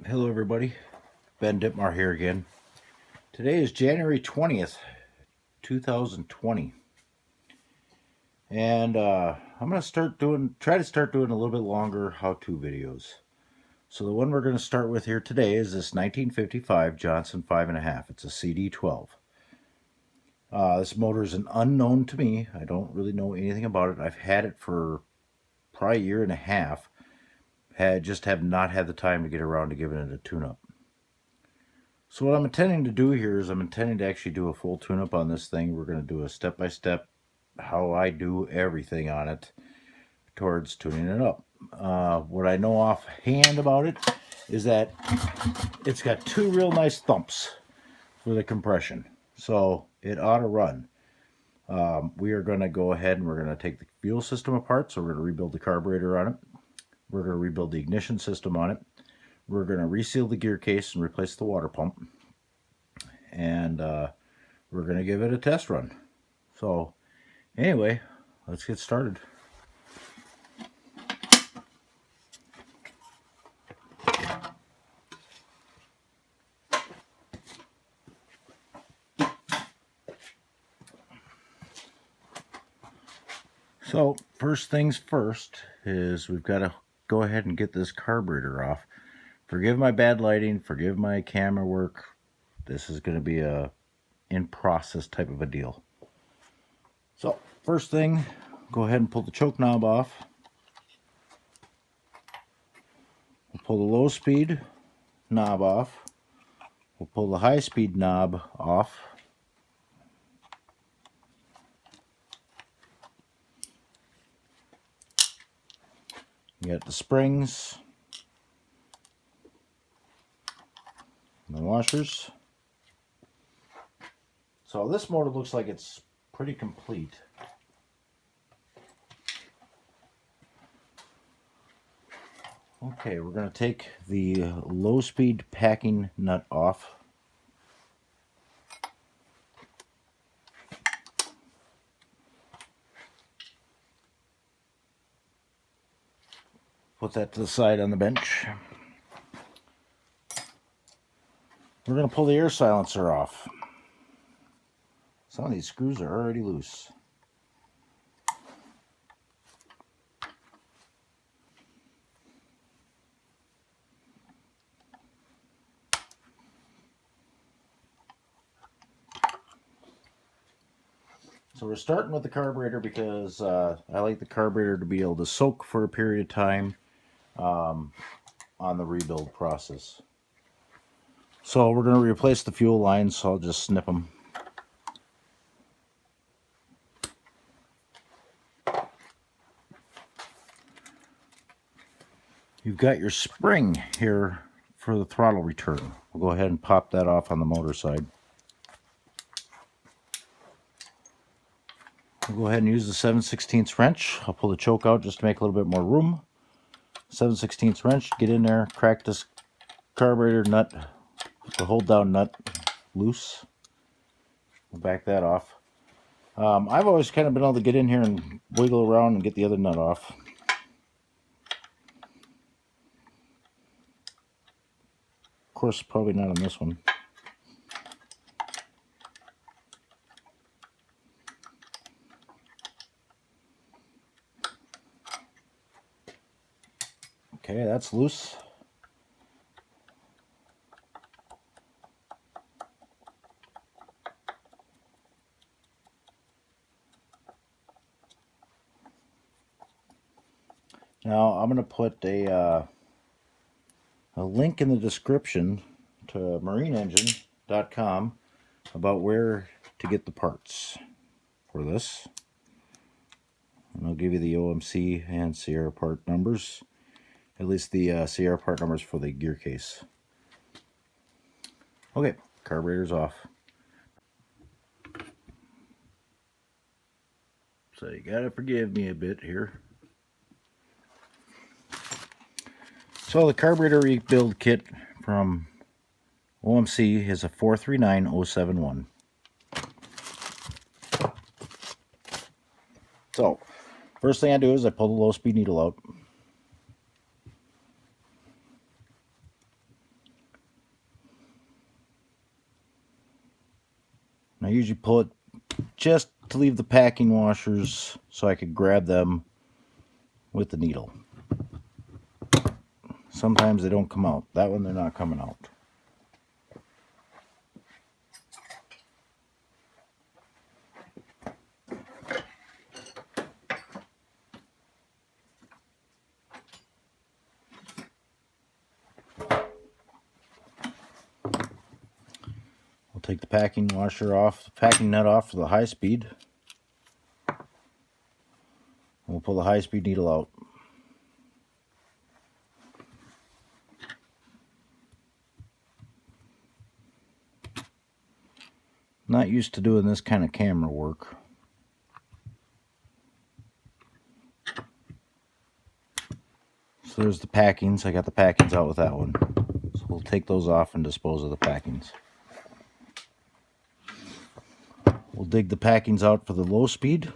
Hello everybody, Ben Ditmar here again. Today is January 20th, 2020. And I'm going to try to start doing a little bit longer how-to videos. So the one we're going to start with here today is this 1955 Johnson 5.5. It's a CD12. This motor is an unknown to me. I don't really know anything about it. I've had it for probably a year and a half. Have not had the time to get around to giving it a tune-up. So what I'm intending to do here is I'm intending to actually do a full tune-up on this thing. We're going to do a step-by-step how I do everything on it towards tuning it up. What I know offhand about it is that it's got two real nice thumps for the compression. So it ought to run. We are going to go ahead and we're going to take the fuel system apart. So we're going to rebuild the carburetor on it. We're going to rebuild the ignition system on it. We're going to reseal the gear case and replace the water pump. And we're going to give it a test run. So anyway, let's get started. So first things first is we've got to go ahead and get this carburetor off. Forgive my bad lighting, forgive my camera work. This is going to be a in-process type of a deal. So first thing, go ahead and pull the choke knob off. We'll pull the low speed knob off. We'll pull the high speed knob off. You got the springs, and the washers. So this motor looks like it's pretty complete. Okay, we're going to take the low speed packing nut off. Put that to the side on the bench. We're going to pull the air silencer off. Some of these screws are already loose. So we're starting with the carburetor because I like the carburetor to be able to soak for a period of time on the rebuild process. So we're going to replace the fuel lines, so I'll just snip them. You've got your spring here for the throttle return. We'll go ahead and pop that off on the motor side. We'll go ahead and use the 7/16 wrench. I'll pull the choke out just to make a little bit more room. 7/16 wrench, get in there, crack this carburetor nut, the hold down nut loose. We'll back that off. I've always kind of been able to get in here and wiggle around and get the other nut off. Of course, probably not on this one. Okay, that's loose. Now I'm going to put a link in the description to marineengine.com about where to get the parts for this. And I'll give you the OMC and Sierra part numbers. At least the Sierra part numbers for the gear case. Okay, carburetor's off. So you gotta forgive me a bit here. So the carburetor rebuild kit from OMC is a 439071. So first thing I do is I pull the low speed needle out. I usually pull it just to leave the packing washers so I could grab them with the needle. Sometimes they don't come out. That one, they're not coming out. We'll take the packing washer off, the packing nut off for the high speed. We'll pull the high speed needle out. Not used to doing this kind of camera work. So there's the packings. I got the packings out with that one. So we'll take those off and dispose of the packings. We'll dig the packings out for the low speed.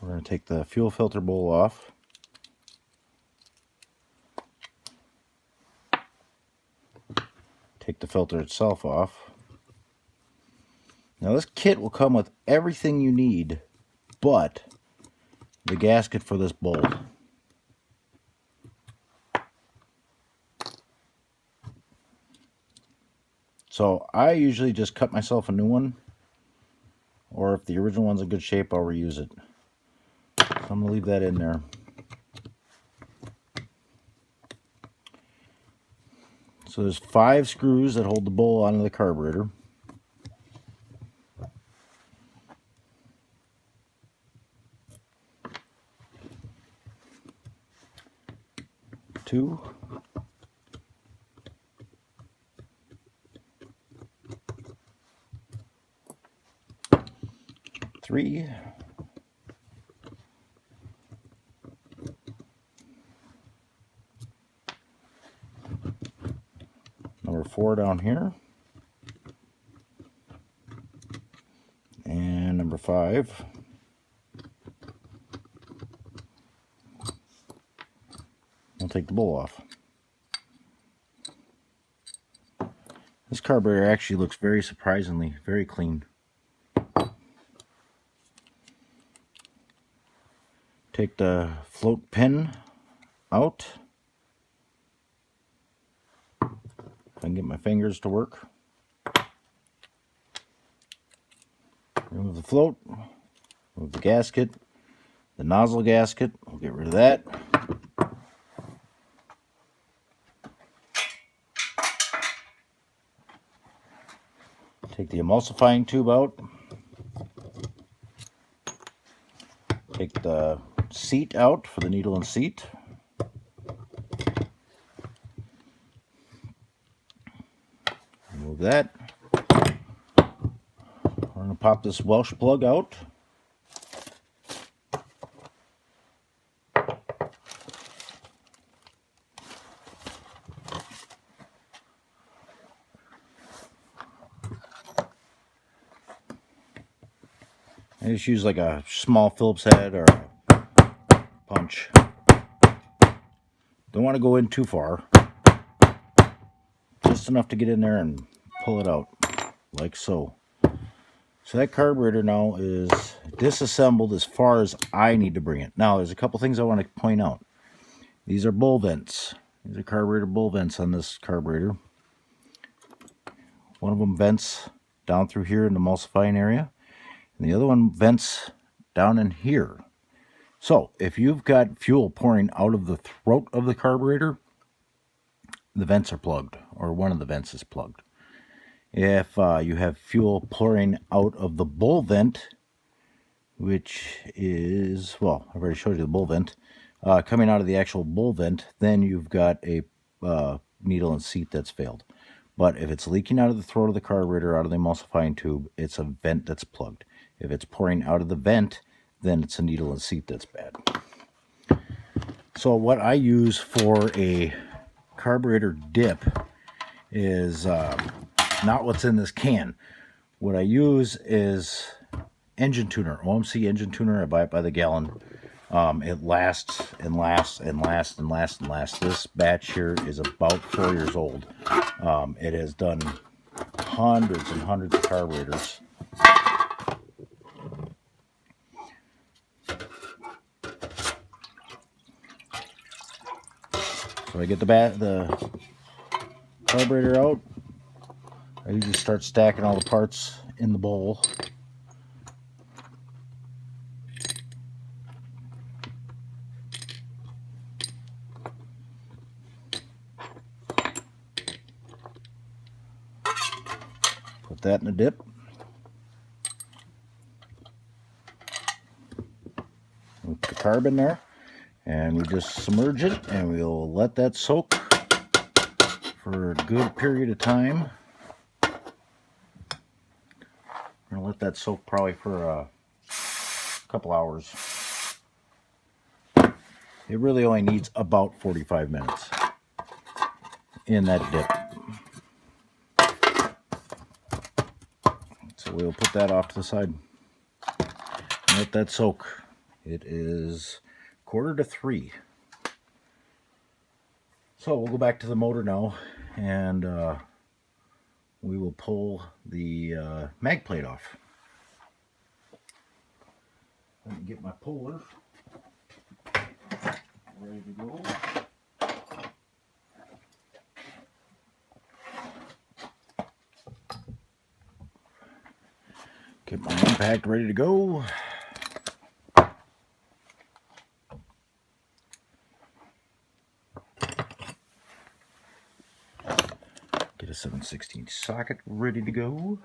We're going to take the fuel filter bowl off. Take the filter itself off. Now this kit will come with everything you need but the gasket for this bowl. So I usually just cut myself a new one, or if the original one's in good shape, I'll reuse it. So I'm going to leave that in there. So there's 5 screws that hold the bowl onto the carburetor. Two. 3. Number 4 down here. And number 5. I'll take the bowl off. This carburetor actually looks very surprisingly very clean. Take the float pin out. If I can get my fingers to work. Remove the float. Remove the gasket. The nozzle gasket. We'll get rid of that. Take the emulsifying tube out. Take the seat out for the needle and seat. Remove that. We're going to pop this Welsh plug out. I just use like a small Phillips head or a punch. Don't want to go in too far. Just enough to get in there and pull it out, like so. So that carburetor now is disassembled as far as I need to bring it. Now there's a couple things I want to point out. These are bull vents. These are carburetor bull vents on this carburetor. One of them vents down through here in the emulsifying area. And the other one vents down in here. So if you've got fuel pouring out of the throat of the carburetor, the vents are plugged, or one of the vents is plugged. If you have fuel pouring out of the bull vent, which is, well, I've already showed you the bull vent, coming out of the actual bull vent, then you've got a needle and seat that's failed. But if it's leaking out of the throat of the carburetor, out of the emulsifying tube, it's a vent that's plugged. If it's pouring out of the vent, then it's a needle and seat that's bad. So what I use for a carburetor dip is not what's in this can. What I use is engine tuner, OMC engine tuner. I buy it by the gallon. It lasts and lasts and lasts and lasts and lasts. This batch here is about 4 years old. It has done hundreds and hundreds of carburetors. So I get the carburetor out. I usually start stacking all the parts in the bowl. Put that in a dip. Put the carb in there, and we just submerge it, and we'll let that soak for a good period of time. I'm gonna let that soak probably for a couple hours. It really only needs about 45 minutes in that dip. So we'll put that off to the side and let that soak. It is 2:45. So we'll go back to the motor now, and we will pull the mag plate off. Let me get my puller ready to go. Get my impact ready to go. Get a 7/16 socket ready to go.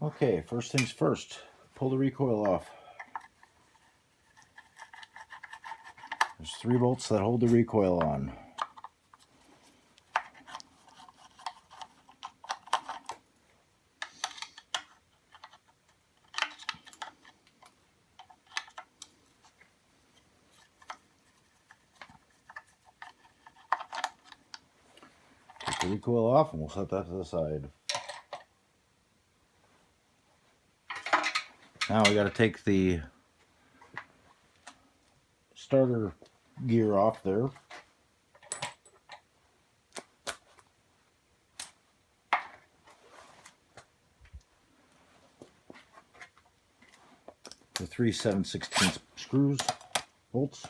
Okay, first things first, pull the recoil off. There's 3 bolts that hold the recoil on. Take the recoil off and we'll set that to the side. Now we got to take the starter gear off there. The 3 7/16 screws, bolts.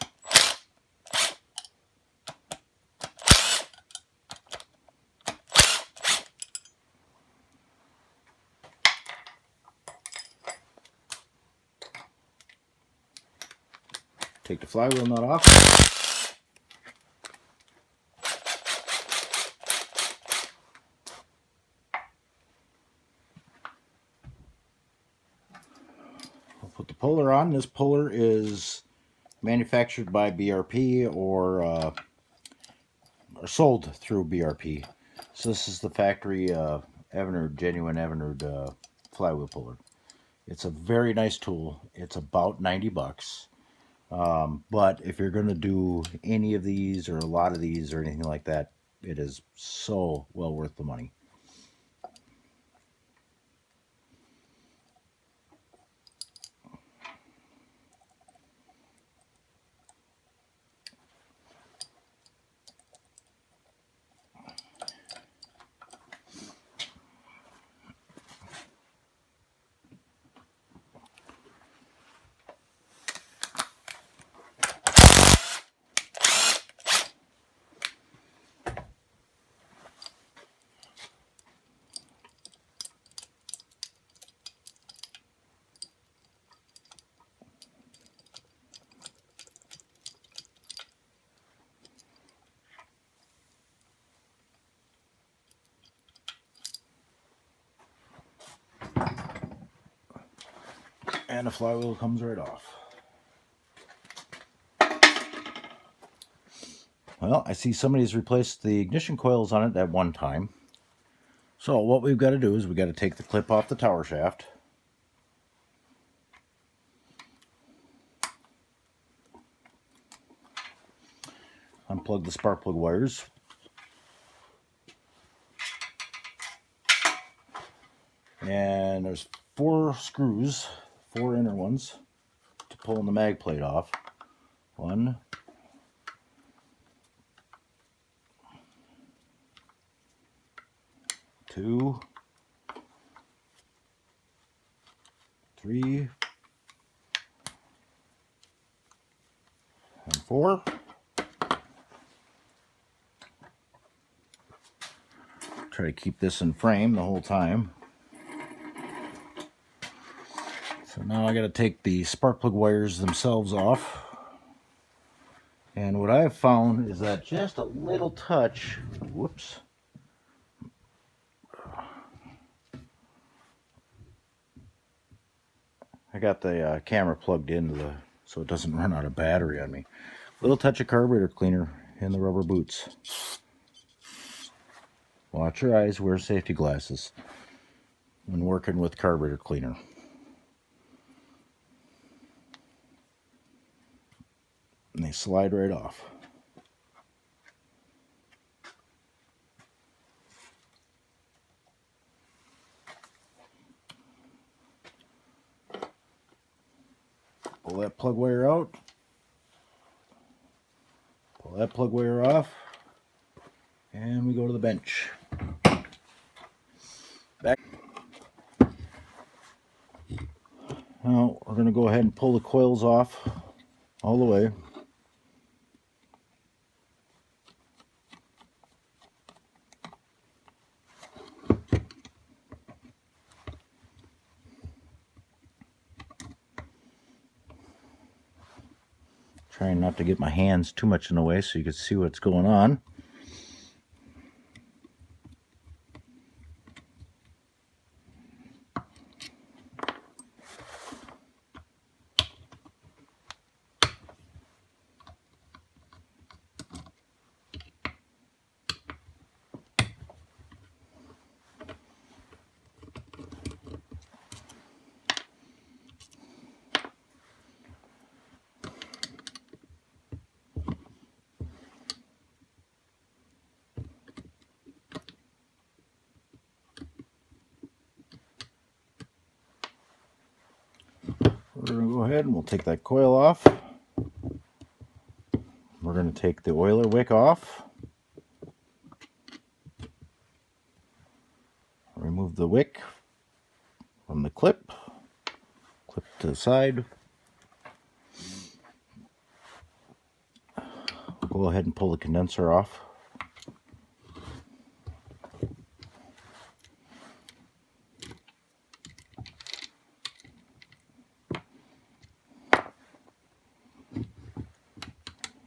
Take the flywheel nut off. I'll put the puller on. This puller is manufactured by BRP or sold through BRP. So this is the factory Evinrude, genuine Evinrude flywheel puller. It's a very nice tool. It's about 90 bucks. But if you're going to do any of these or a lot of these or anything like that, it is so well worth the money. And the flywheel comes right off. Well, I see somebody's replaced the ignition coils on it at one time. So what we've got to do is we've got to take the clip off the tower shaft. Unplug the spark plug wires. And there's 4 screws, 4 inner ones, to pull the mag plate off. 1, 2, 3, and 4. Try to keep this in frame the whole time. So now I got to take the spark plug wires themselves off. And what I've found is that just a little touch, whoops, I got the camera plugged into so it doesn't run out of battery on me. Little touch of carburetor cleaner in the rubber boots. Watch your eyes, wear safety glasses when working with carburetor cleaner. And they slide right off. Pull that plug wire out. Pull that plug wire off. And we go to the bench. Back. Now we're going to go ahead and pull the coils off all the way. Trying not to get my hands too much in the way so you can see what's going on. We're going to go ahead and we'll take that coil off. We're going to take the oiler wick off. Remove the wick from the clip. Clip to the side. We'll go ahead and pull the condenser off.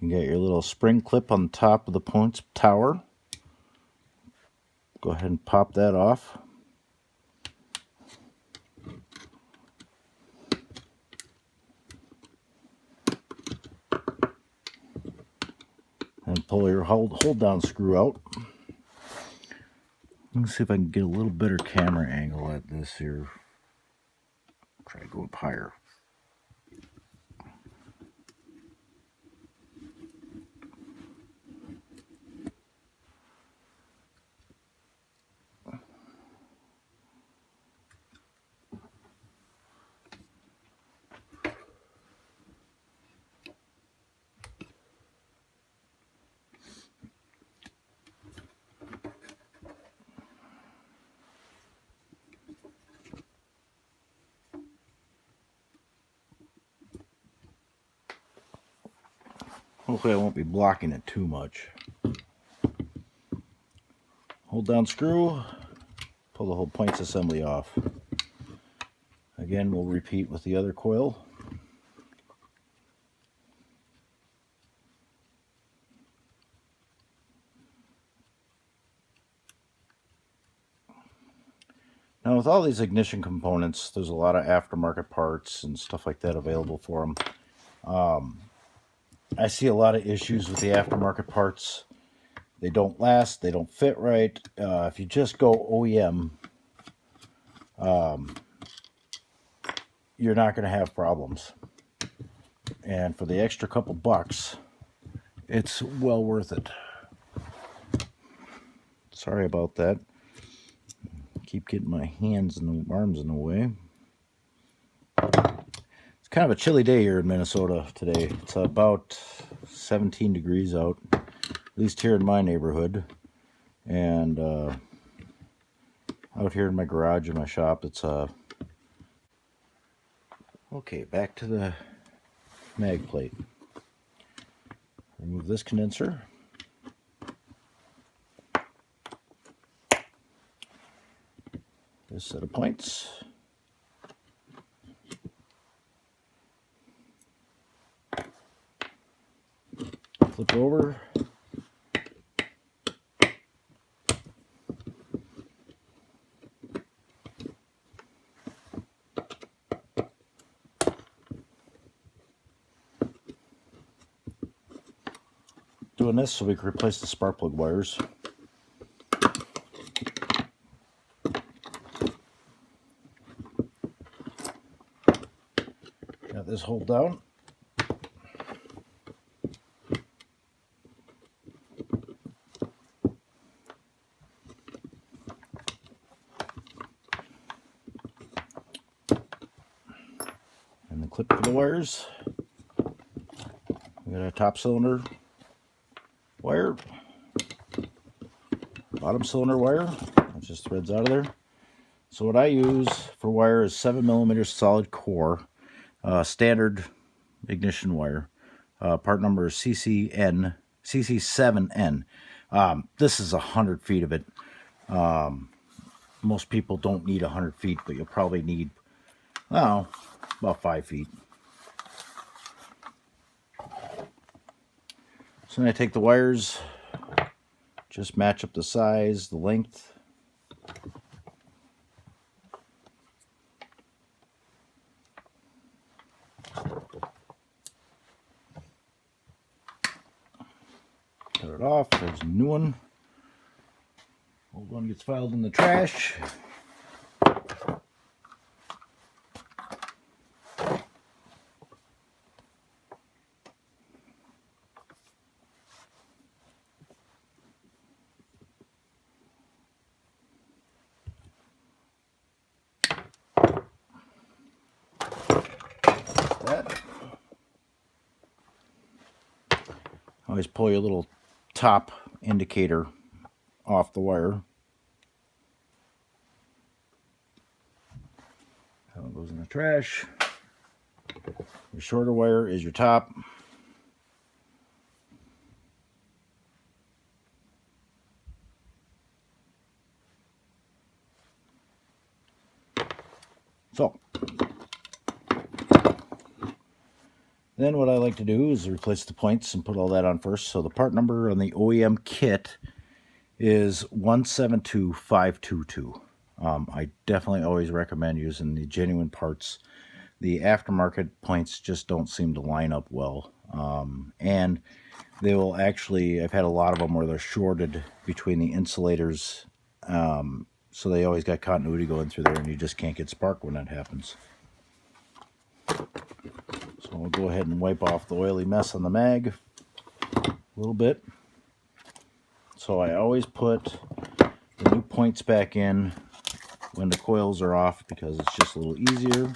You got your little spring clip on the top of the points tower. Go ahead and pop that off. And pull your hold down screw out. Let's see if I can get a little better camera angle at this here. Try to go up higher. Hopefully I won't be blocking it too much. Hold down screw, pull the whole points assembly off. Again, we'll repeat with the other coil. Now with all these ignition components, there's a lot of aftermarket parts and stuff like that available for them. I see a lot of issues with the aftermarket parts. They don't last, they don't fit right. If you just go OEM, you're not going to have problems. And for the extra couple bucks, it's well worth it. Sorry about that. Keep getting my hands and the arms in the way. It's kind of a chilly day here in Minnesota today. It's about 17 degrees out, at least here in my neighborhood. And out here in my garage in my shop, it's okay, back to the mag plate. Remove this condenser. This set of points. Flip over. Doing this so we can replace the spark plug wires. Got this hold down. And the clip for the wires. We got a top cylinder wire, bottom cylinder wire. It just threads out of there. So what I use for wire is 7mm solid core, standard ignition wire. Part number is CC7N. This is 100 feet of it. Most people don't need 100 feet, but you'll probably need, about 5 feet. So then I take the wires, just match up the size, the length. Cut it off. There's a new one. Old one gets filed in the trash. That. Always pull your little top indicator off the wire. That one goes in the trash. Your shorter wire is your top. So, then what I like to do is replace the points and put all that on first. So the part number on the OEM kit is 172522. I definitely always recommend using the genuine parts. The aftermarket points just don't seem to line up well. And they will actually, I've had a lot of them where they're shorted between the insulators. So they always got continuity going through there, and you just can't get spark when that happens. So we'll go ahead and wipe off the oily mess on the mag a little bit. So I always put the new points back in when the coils are off because it's just a little easier.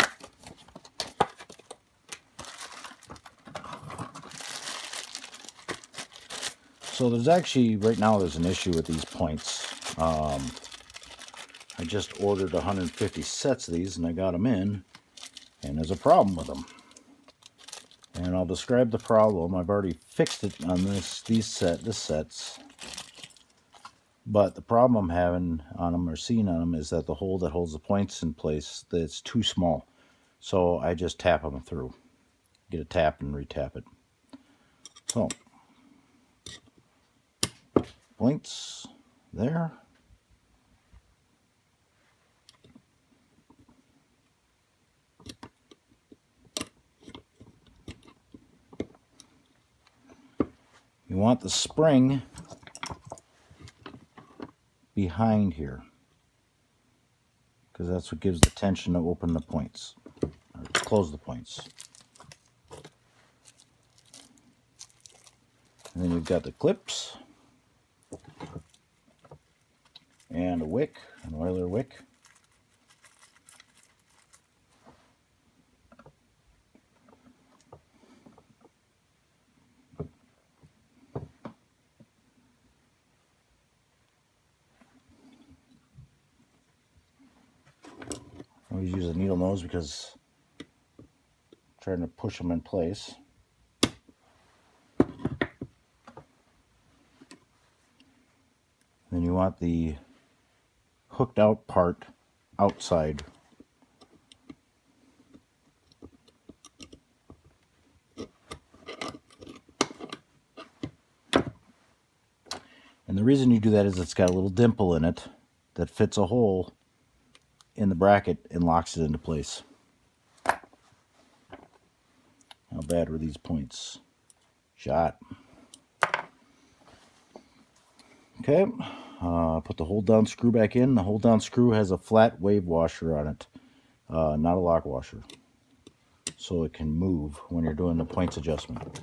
So there's actually, right now there's an issue with these points. I just ordered 150 sets of these and I got them in, and there's a problem with them. And I'll describe the problem. I've already fixed it on this sets. But the problem I'm having on them or seeing on them is that the hole that holds the points in place, that's too small. So I just tap them through. Get a tap and retap it. So, points there. You want the spring behind here, because that's what gives the tension to open the points, or close the points. And then you've got the clips, and a wick, an oiler wick. I always use a needle nose because I'm trying to push them in place. Then you want the hooked out part outside. And the reason you do that is it's got a little dimple in it that fits a hole in the bracket and locks it into place. How bad were these points? Shot. Okay, put the hold down screw back in. The hold down screw has a flat wave washer on it, not a lock washer, so it can move when you're doing the points adjustment.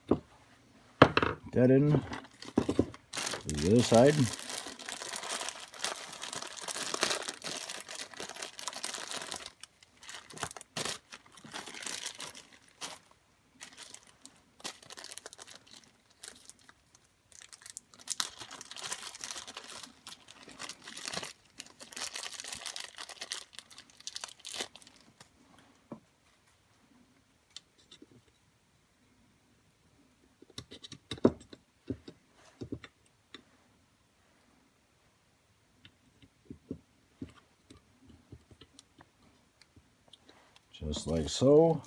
Put that in. The other side. Just like so.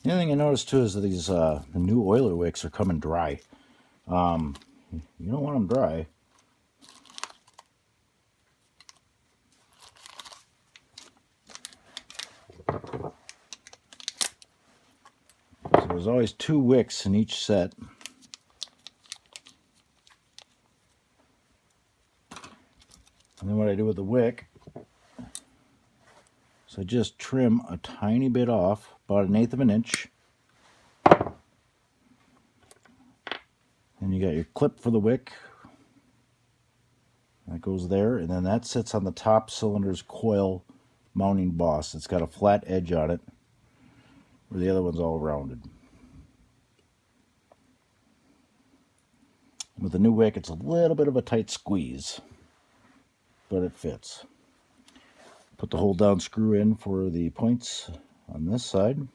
The other thing I noticed too is that these the new oiler wicks are coming dry. You don't want them dry. So there's always 2 wicks in each set. And then what I do with the wick, so I just trim a tiny bit off, about 1/8 of an inch. And you got your clip for the wick. That goes there, and then that sits on the top cylinder's coil mounting boss. It's got a flat edge on it, where the other one's all rounded. With the new wick, it's a little bit of a tight squeeze, but it fits. Put the hold down screw in for the points on this side.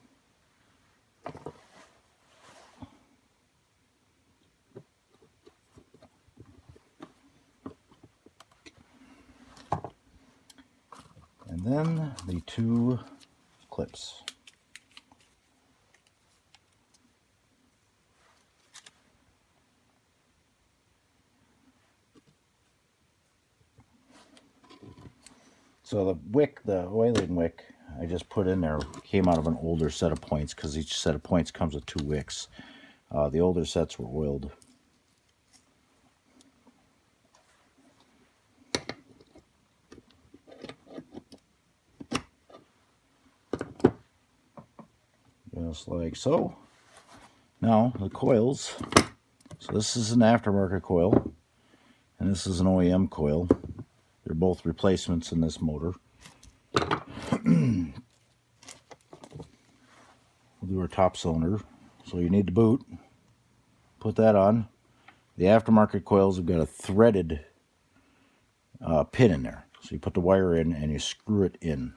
And then the 2 clips. So the wick, the oiling wick, I just put in there, came out of an older set of points because each set of points comes with 2 wicks. The older sets were oiled. Just like so. Now the coils. So this is an aftermarket coil, and this is an OEM coil. They're both replacements in this motor. We'll do our top cylinder. So you need the boot. Put that on. The aftermarket coils have got a threaded pin in there. So you put the wire in and you screw it in.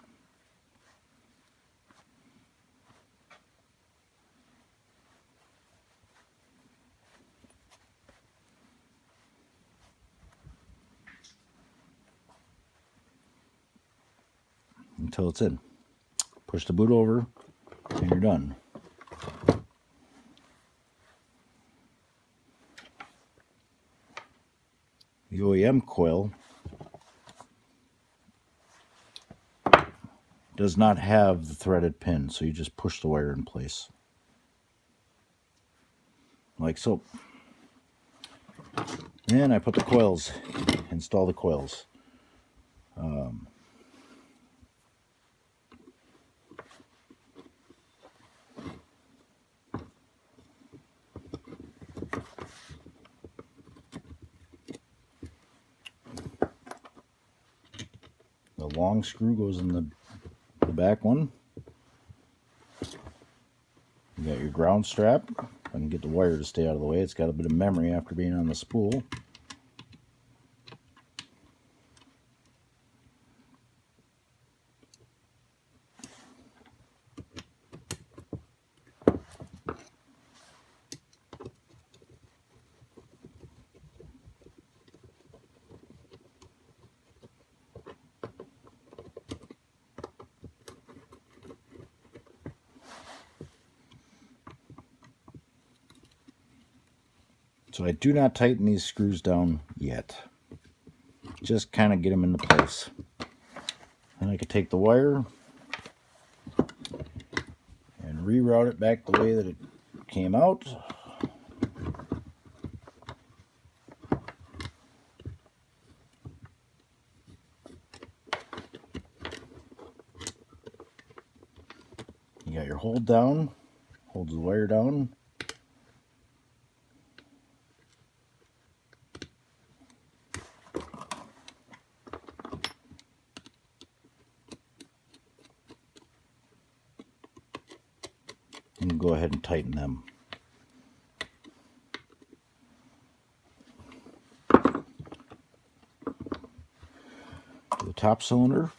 Until it's in. Push the boot over and you're done. The OEM coil does not have the threaded pin, so you just push the wire in place. Like so. And I put the coils, install the coils. The long screw goes in the back one. You got your ground strap. I can get the wire to stay out of the way. It's got a bit of memory after being on the spool. So I do not tighten these screws down yet. Just kind of get them into place. And I can take the wire and reroute it back the way that it came out. You got your hold down, holds the wire down. And go ahead and tighten them. The top cylinder.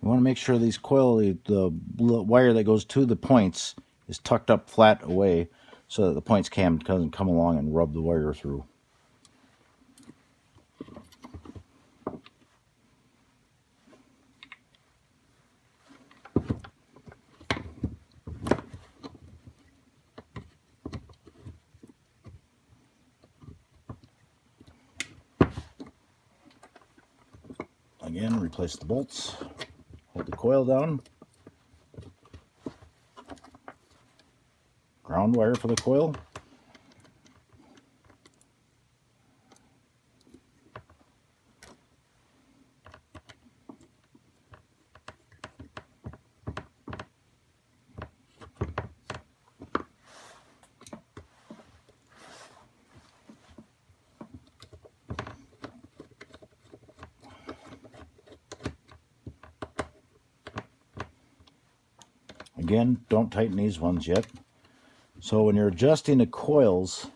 You want to make sure these the wire that goes to the points is tucked up flat away so that the points doesn't come along and rub the wire through. Again, replace the bolts, hold the coil down, ground wire for the coil, again, don't tighten these ones yet. So when you're adjusting the coils,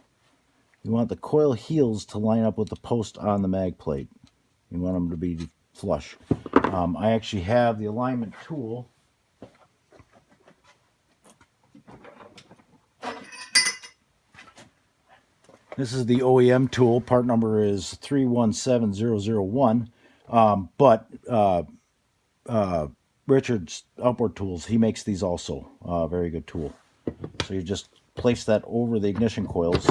you want the coil heels to line up with the post on the mag plate. You want them to be flush. I actually have the alignment tool. This is the OEM tool. Part number is 317001. Richard's Outboard Tools, he makes these also. Very good tool. So you just place that over the ignition coils,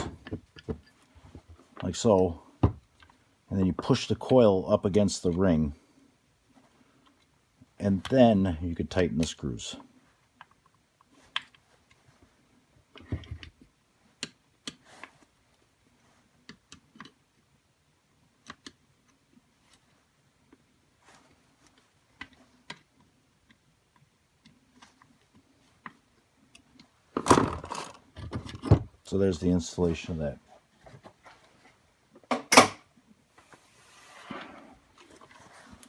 like so, and then you push the coil up against the ring, and then you could tighten the screws. So there's the installation of that.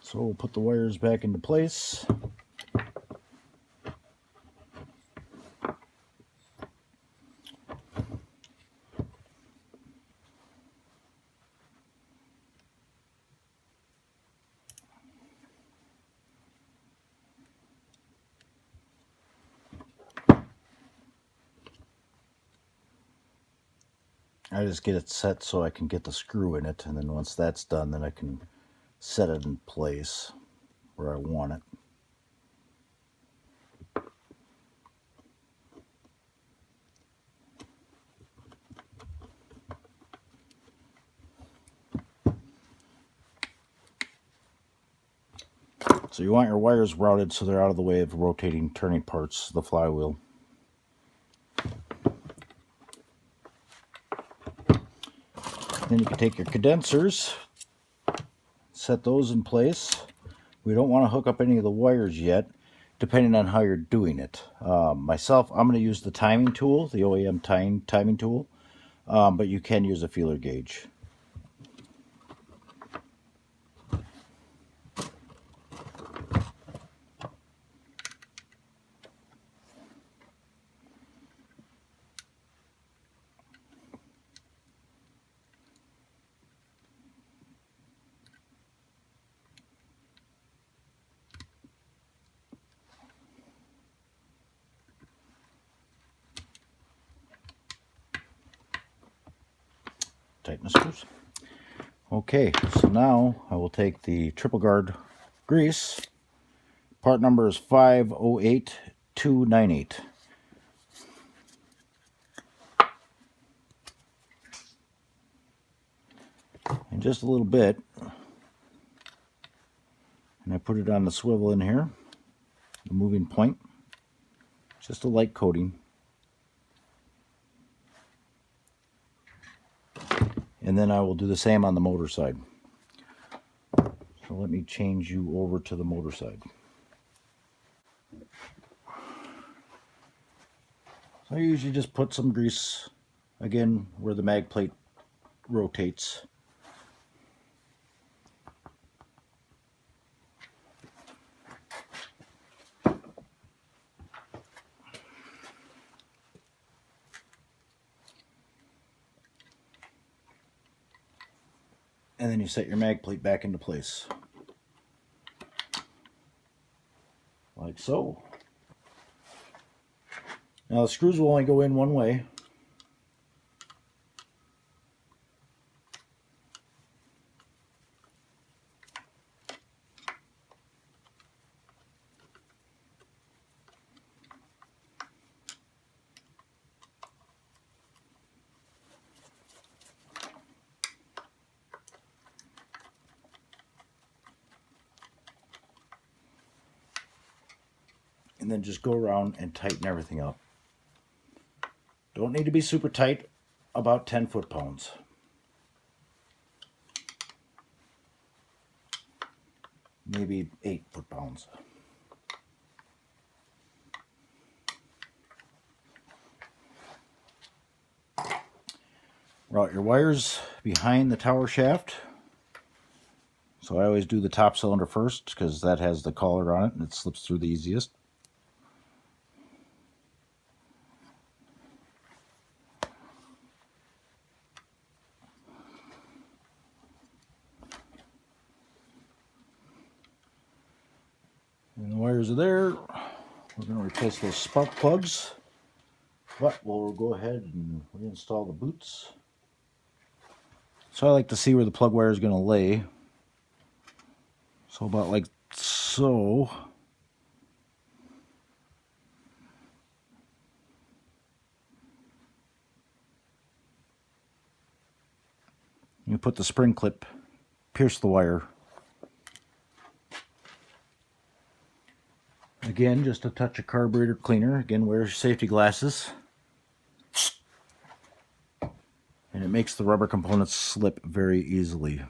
So we'll put the wires back into place. I just get it set so I can get the screw in it, and then once that's done, then I can set it in place where I want it. So you want your wires routed so they're out of the way of rotating, turning parts of the flywheel. Then you can take your condensers, set those in place. We don't want to hook up any of the wires yet, depending on how you're doing it. Myself, I'm going to use the timing tool, the OEM timing tool, but you can use a feeler gauge. Tighten the screws. Okay, so now I will take the triple guard grease. Part number is 508298. And just a little bit. And I put it on the swivel in here, the moving point. Just a light coating. And then I will do the same on the motor side. So let me change you over to the motor side. So I usually just put some grease, again, where the mag plate rotates. And then you set your mag plate back into place. Like so. Now the screws will only go in one way. And then just go around and tighten everything up. Don't need to be super tight, about 10 foot-pounds. Maybe 8 foot-pounds. Route your wires behind the tower shaft. So I always do the top cylinder first because that has the collar on it and it slips through the easiest. And the wires are there. We're going to replace those spark plugs, but we'll go ahead and reinstall the boots. So I like to see where the plug wire is going to lay. So about like so. You put the spring clip, pierce the wire. Again, just a touch of carburetor cleaner. Again, wear safety glasses. And it makes the rubber components slip very easily.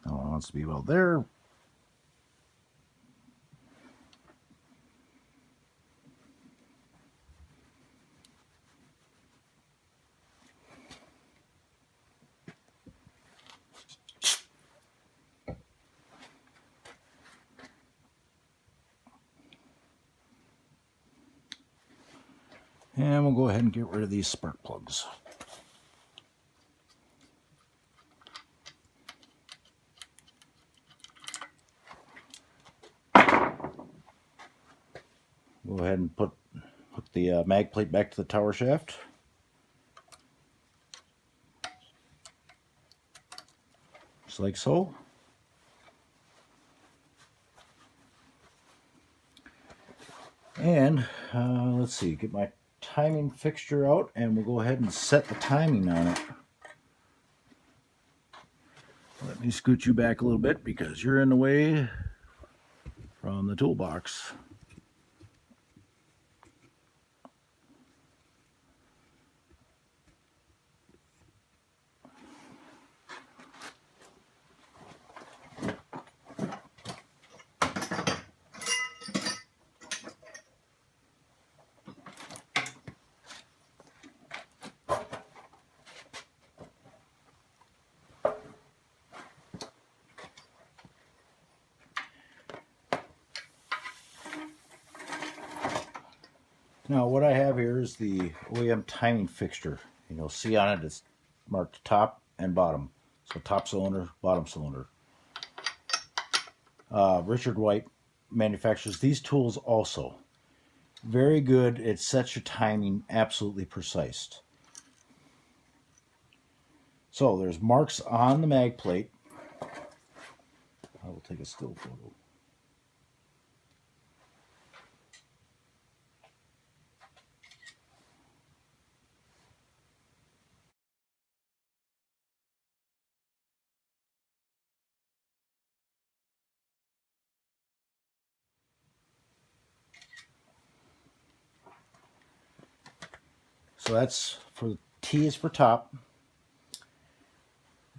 Oh, it wants to be well there. And we'll go ahead and get rid of these spark plugs. Go ahead and hook the mag plate back to the tower shaft. just like so. And let's see, get my timing fixture out, and we'll go ahead and set the timing on it. Let me scoot you back a little bit because you're in the way from the toolbox. Now what I have here is the OEM timing fixture. You'll see on it it's marked top and bottom. So top cylinder, bottom cylinder. Richard White manufactures these tools also. Very good. It sets your timing absolutely precise. So there's marks on the mag plate. I will take a still photo. So that's for T is for top.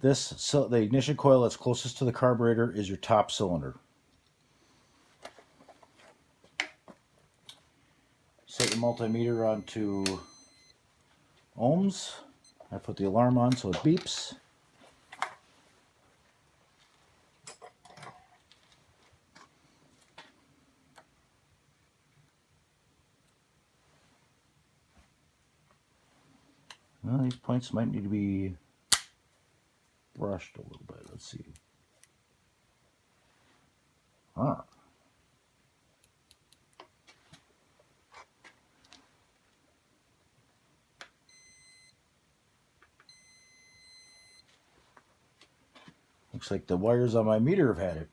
The ignition coil that's closest to the carburetor is your top cylinder. Set your multimeter onto ohms. I put the alarm on so it beeps. Well, these points might need to be brushed a little bit. Let's see. Ah. Looks like the wires on my meter have had it.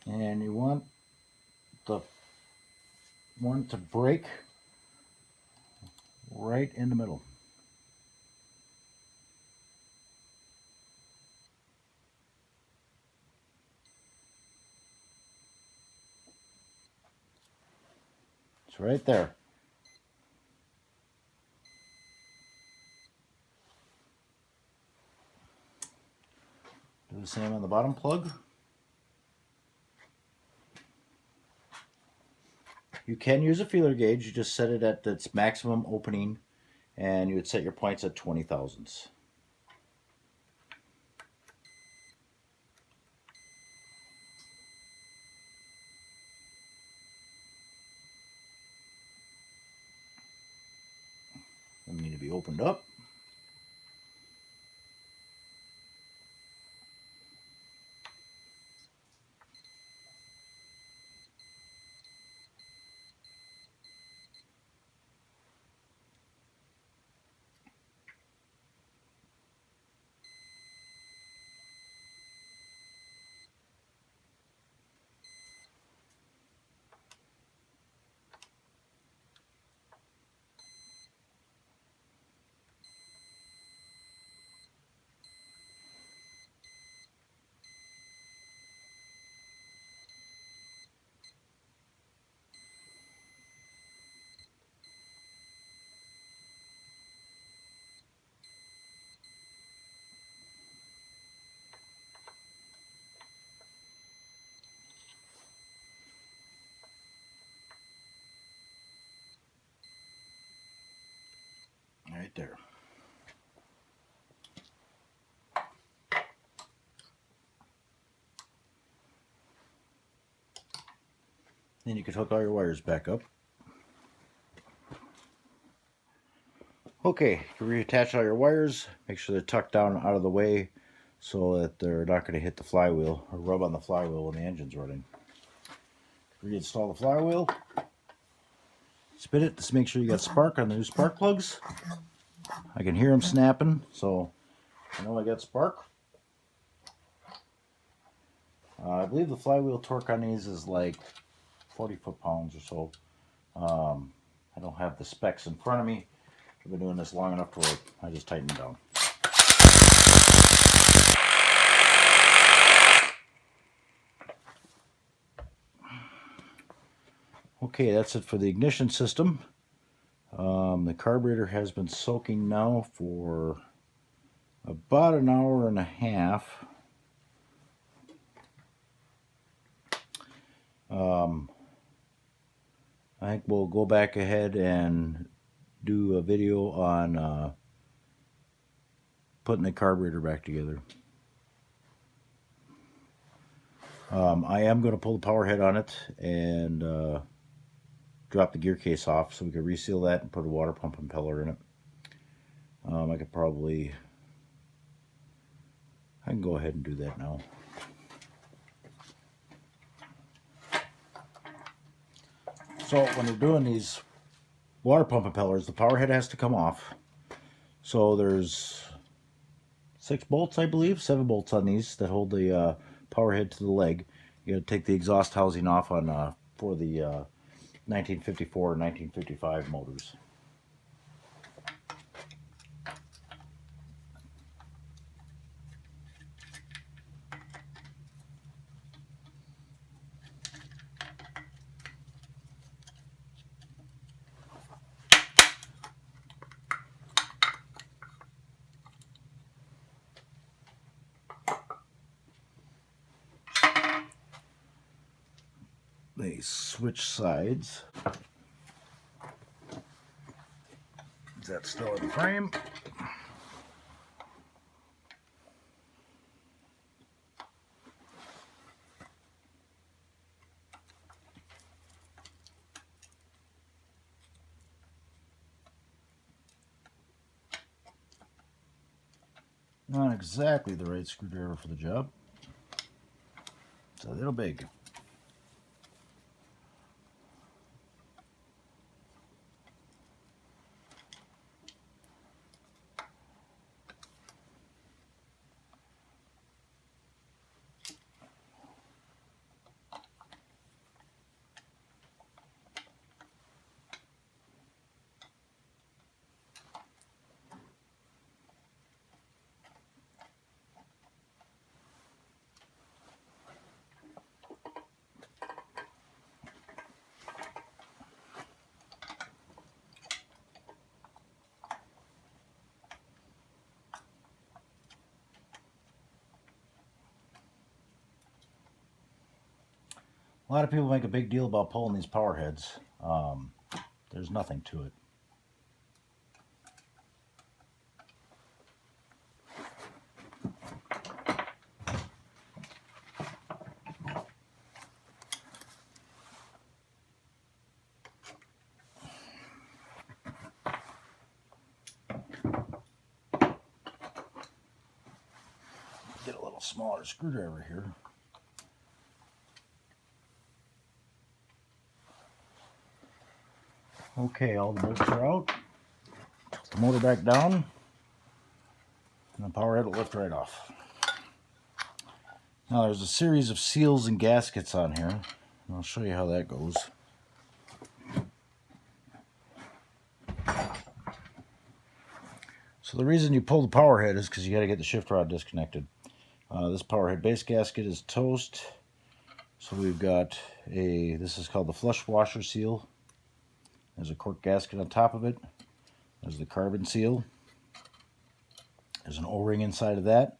And you want the one to break right in the middle. It's right there. Do the same on the bottom plug. You can use a feeler gauge. You just set it at its maximum opening, and you would set your points at 20 thousandths. They need to be opened up. Right there. Then you can hook all your wires back up. Okay, you reattach all your wires. Make sure they're tucked down out of the way so that they're not going to hit the flywheel or rub on the flywheel when the engine's running. Reinstall the flywheel. Spin it to make sure you got spark on the new spark plugs. I can hear them snapping, so I know I got spark. I believe the flywheel torque on these is like 40 foot-pounds or so. I don't have the specs in front of me. I've been doing this long enough to where I just tighten it down. Okay, that's it for the ignition system. The carburetor has been soaking now for about an hour and a half. I think we'll go back ahead and do a video on putting the carburetor back together. I am going to pull the power head on it and drop the gear case off so we can reseal that and put a water pump impeller in it. I can go ahead and do that now. So when you're doing these water pump impellers, the power head has to come off. So there's 6 bolts, I believe, 7 bolts on these that hold the power head to the leg. You got to take the exhaust housing off on for the 1954 and 1955 motors. They switch sides. Is that still in the frame? Not exactly the right screwdriver for the job. It's a little big. A lot of people make a big deal about pulling these power heads. There's nothing to it. Get a little smaller screwdriver here. Okay, all the bolts are out. Tilt the motor back down, and the power head will lift right off. Now there's a series of seals and gaskets on here. I'll show you how that goes. So the reason you pull the power head is because you got to get the shift rod disconnected. This power head base gasket is toast. So we've got this is called the flush washer seal. There's a cork gasket on top of it. There's the carbon seal. There's an O-ring inside of that.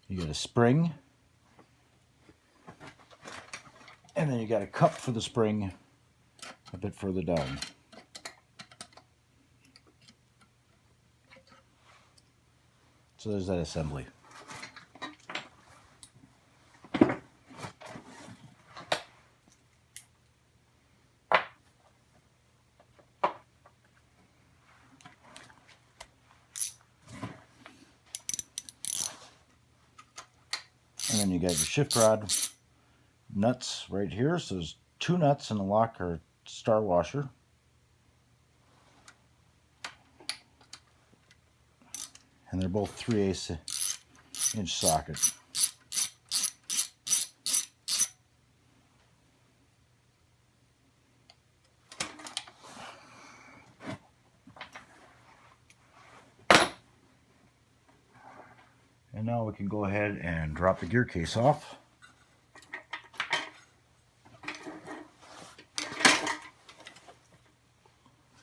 You got a spring. And then you got a cup for the spring a bit further down. So there's that assembly. And then you got your shift rod nuts right here. So there's 2 nuts in the lock or star washer. And they're both 3/8 inch socket. And now we can go ahead and drop the gear case off.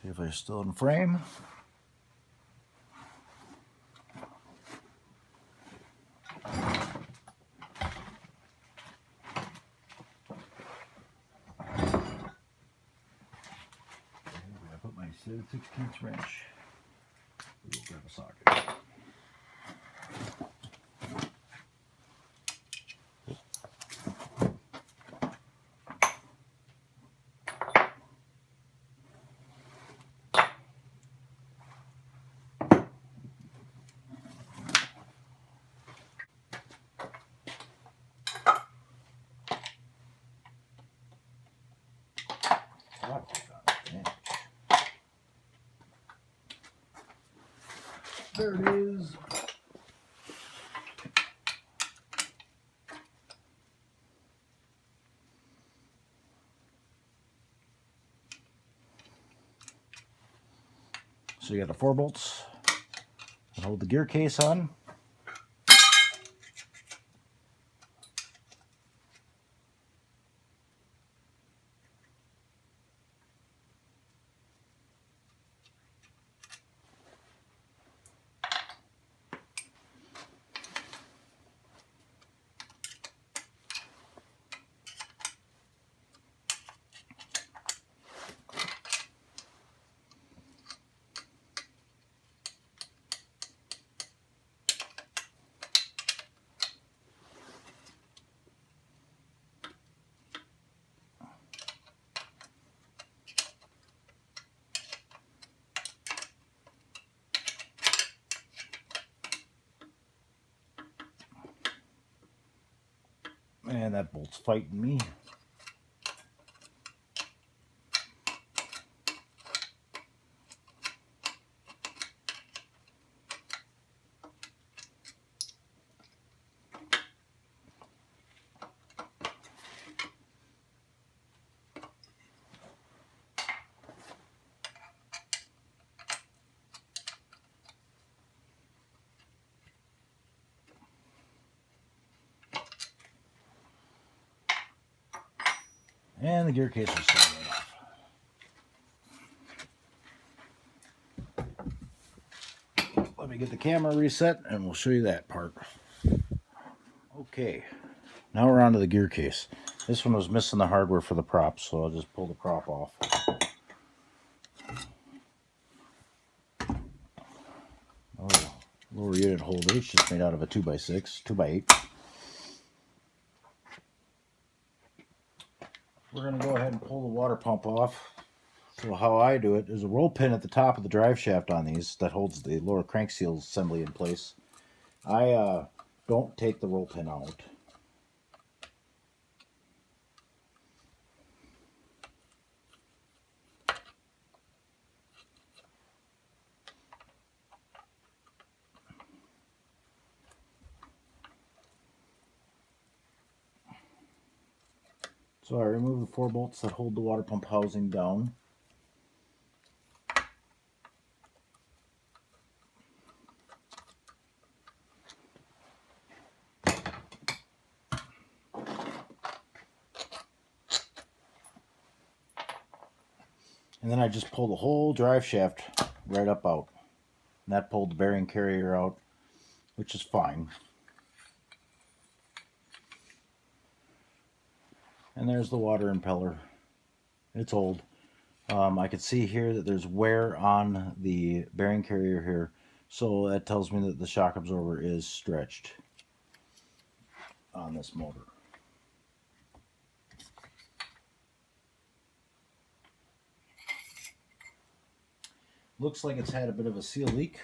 See if they're still in frame. I put my 7/16 wrench. We'll grab a socket. There it is. So you got the 4 bolts that hold the gear case on. And that bolt's fighting me. And the gear case is still right off. Let me get the camera reset and we'll show you that part. Okay, now we're on to the gear case. This one was missing the hardware for the prop, so I'll just pull the prop off. Oh, lower unit holder. It's just made out of a 2x6, 2x8. We're going to go ahead and pull the water pump off. So how I do it is a roll pin at the top of the drive shaft on these that holds the lower crank seal assembly in place. I don't take the roll pin out. So I remove the 4 bolts that hold the water pump housing down. And then I just pull the whole drive shaft right up out. And that pulled the bearing carrier out, which is fine. And there's the water impeller. It's old. I can see here that there's wear on the bearing carrier here. So that tells me that the shock absorber is stretched on this motor. Looks like it's had a bit of a seal leak.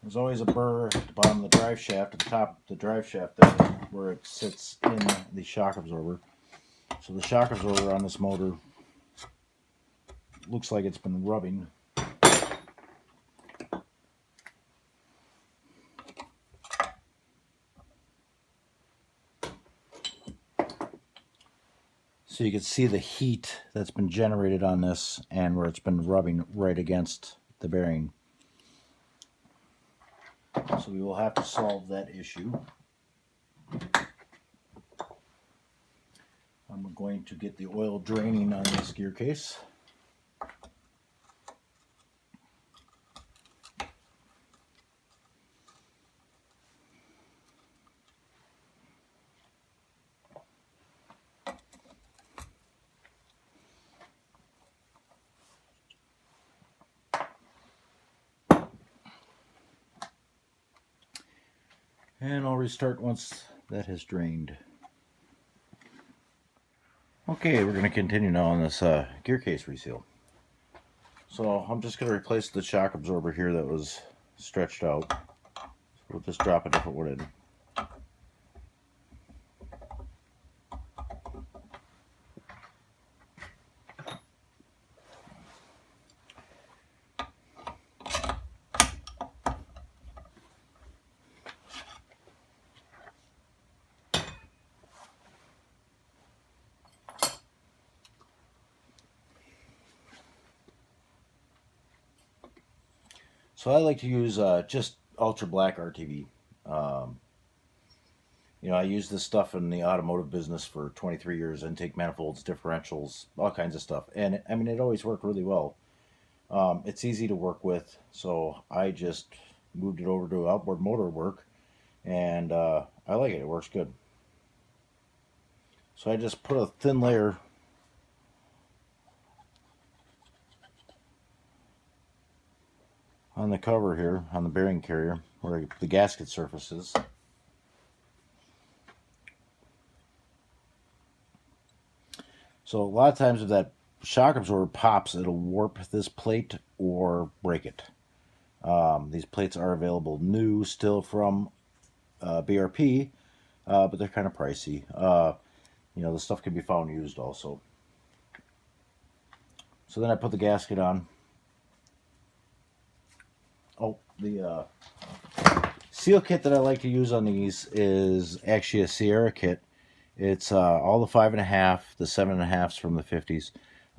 There's always a burr at the bottom of the drive shaft, at the top of the drive shaft there, where it sits in the shock absorber. So the shock absorber on this motor looks like it's been rubbing. So you can see the heat that's been generated on this and where it's been rubbing right against the bearing. So we will have to solve that issue. I'm going to get the oil draining on this gear case. And I'll restart once that has drained. Okay, we're going to continue now on this Gearcase Reseal. So I'm just going to replace the shock absorber here that was stretched out. So we'll just drop a different one in. So I like to use just Ultra Black Rtv. You know, I use this stuff in the automotive business for 23 years, intake manifolds, differentials, all kinds of stuff. And I mean, it always worked really well. It's easy to work with, so I just moved it over to outboard motor work, and I like it. It works good. So I just put a thin layer on the cover here, on the bearing carrier, where the gasket surface is. So a lot of times if that shock absorber pops, it'll warp this plate or break it. These plates are available new still from BRP, but they're kind of pricey. You know, the stuff can be found used also. So then I put the gasket on. Oh, the seal kit that I like to use on these is actually a Sierra kit. It's all the 5.5, the 7.5s from the 50s.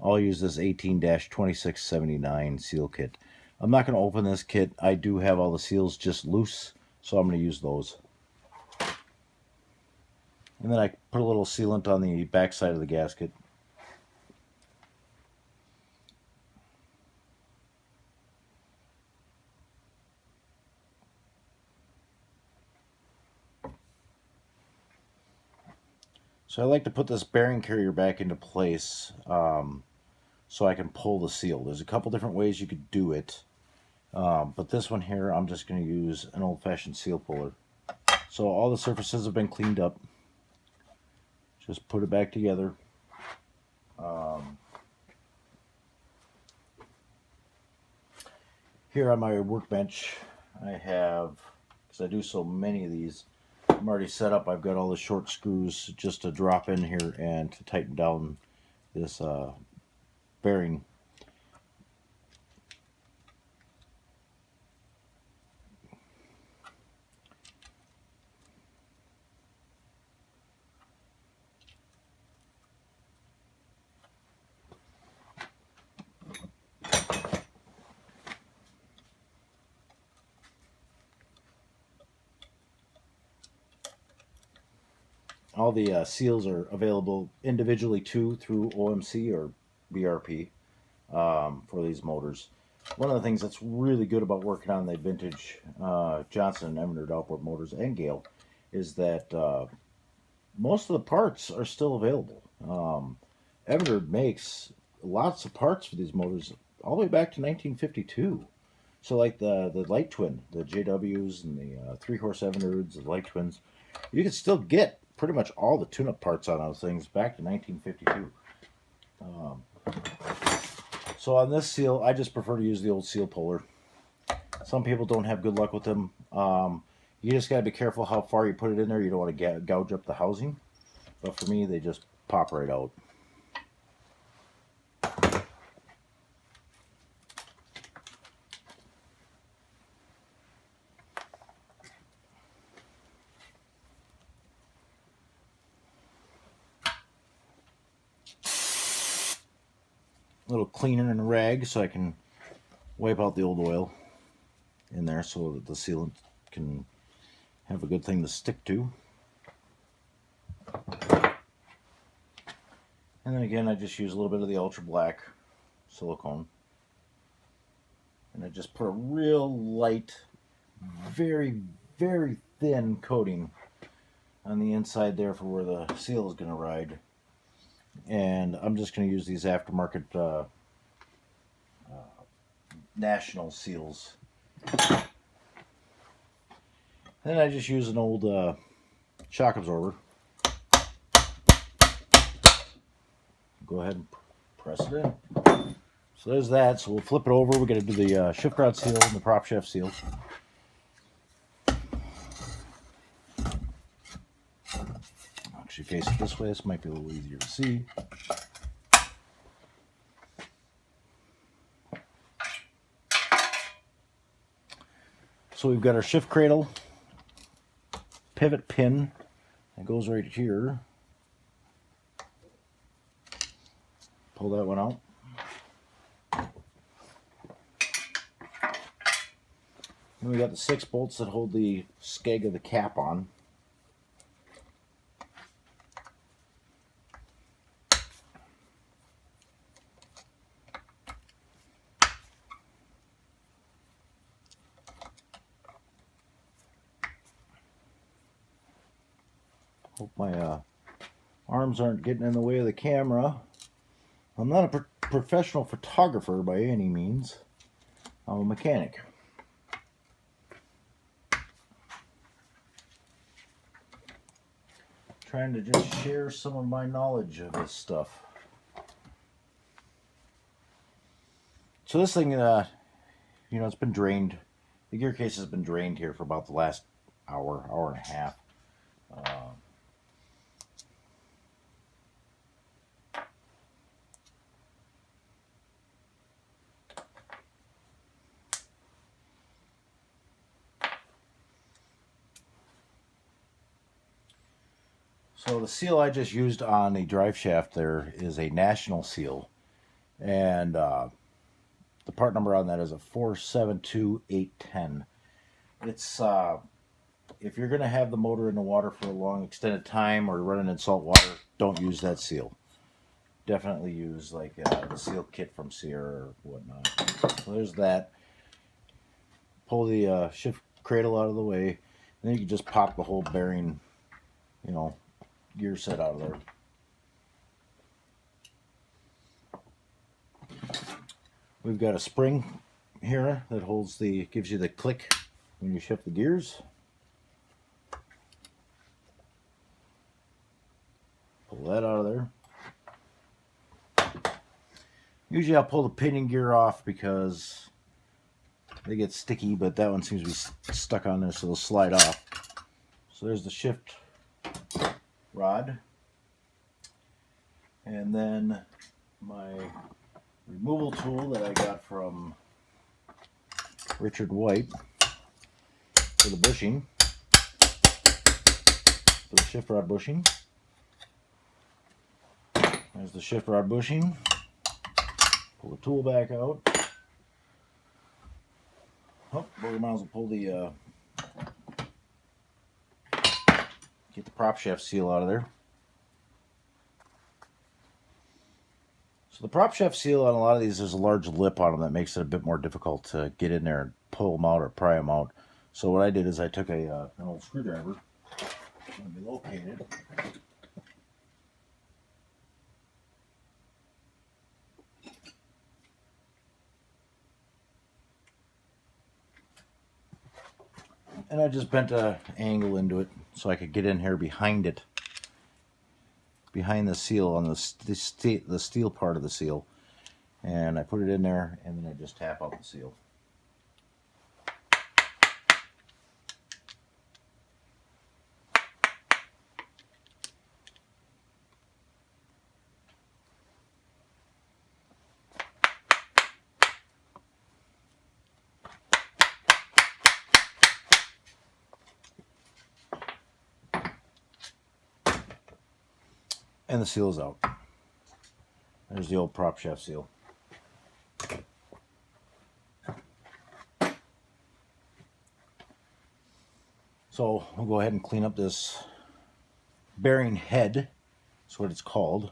I'll use this 18-2679 seal kit. I'm not going to open this kit. I do have all the seals just loose, so I'm going to use those. And then I put a little sealant on the back side of the gasket. So I like to put this bearing carrier back into place so I can pull the seal. There's a couple different ways you could do it, but this one here, I'm just going to use an old-fashioned seal puller. So all the surfaces have been cleaned up. Just put it back together. Here on my workbench, I have, because I do so many of these, I'm already set up. I've got all the short screws just to drop in here and to tighten down this bearing. All the seals are available individually too through OMC or BRP for these motors. One of the things that's really good about working on the vintage Johnson and Evinrude outboard motors and Gale is that most of the parts are still available. Evinrude makes lots of parts for these motors all the way back to 1952. So like the light twin, the JWs and the 3-horse Evinrudes, the light twins, you can still get pretty much all the tune-up parts on those things back to 1952. So on this seal, I just prefer to use the old seal puller. Some people don't have good luck with them. You just got to be careful how far you put it in there. You don't want to gouge up the housing. But for me, they just pop right out. A little cleaner in a rag so I can wipe out the old oil in there so that the sealant can have a good thing to stick to. And then again, I just use a little bit of the ultra black silicone. And I just put a real light, very, very thin coating on the inside there for where the seal is going to ride. And I'm just going to use these aftermarket national seals. Then I just use an old shock absorber. Go ahead and press it in. So there's that. So we'll flip it over. We're going to do the shift rod seal and the prop shaft seal. Actually face it this way. This might be a little easier to see. So we've got our shift cradle pivot pin that goes right here. Pull that one out. Then we got the 6 bolts that hold the skeg of the cap on. Hope my arms aren't getting in the way of the camera. I'm not a professional photographer by any means. I'm a mechanic. Trying to just share some of my knowledge of this stuff. So this thing, it's been drained. The gear case has been drained here for about the last hour and a half. So the seal I just used on the drive shaft there is a national seal, and the part number on that is a 472810. It's if you're going to have the motor in the water for a long extended time or running in salt water, don't use that seal. Definitely use like the seal kit from Sierra or whatnot. So there's that. Pull the shift cradle out of the way, and then you can just pop the whole bearing, gear set out of there. We've got a spring here that gives you the click when you shift the gears. Pull that out of there. Usually I'll pull the pinion gear off because they get sticky, but that one seems to be stuck on there, so they'll slide off. So there's the shift rod, and then my removal tool that I got from Richard White for the bushing, for the shift rod bushing. There's the shift rod bushing. Pull the tool back out. Oh, we might as well pull the get the prop shaft seal out of there. So the prop shaft seal on a lot of these, there's a large lip on them that makes it a bit more difficult to get in there and pull them out or pry them out. So what I did is I took an old screwdriver, going to be located, and I just bent an angle into it so I could get in here behind it, behind the seal on the steel part of the seal. And I put it in there, and then I just tap out the seal. And the seal is out. There's the old prop shaft seal. So we'll go ahead and clean up this bearing head. That's what it's called.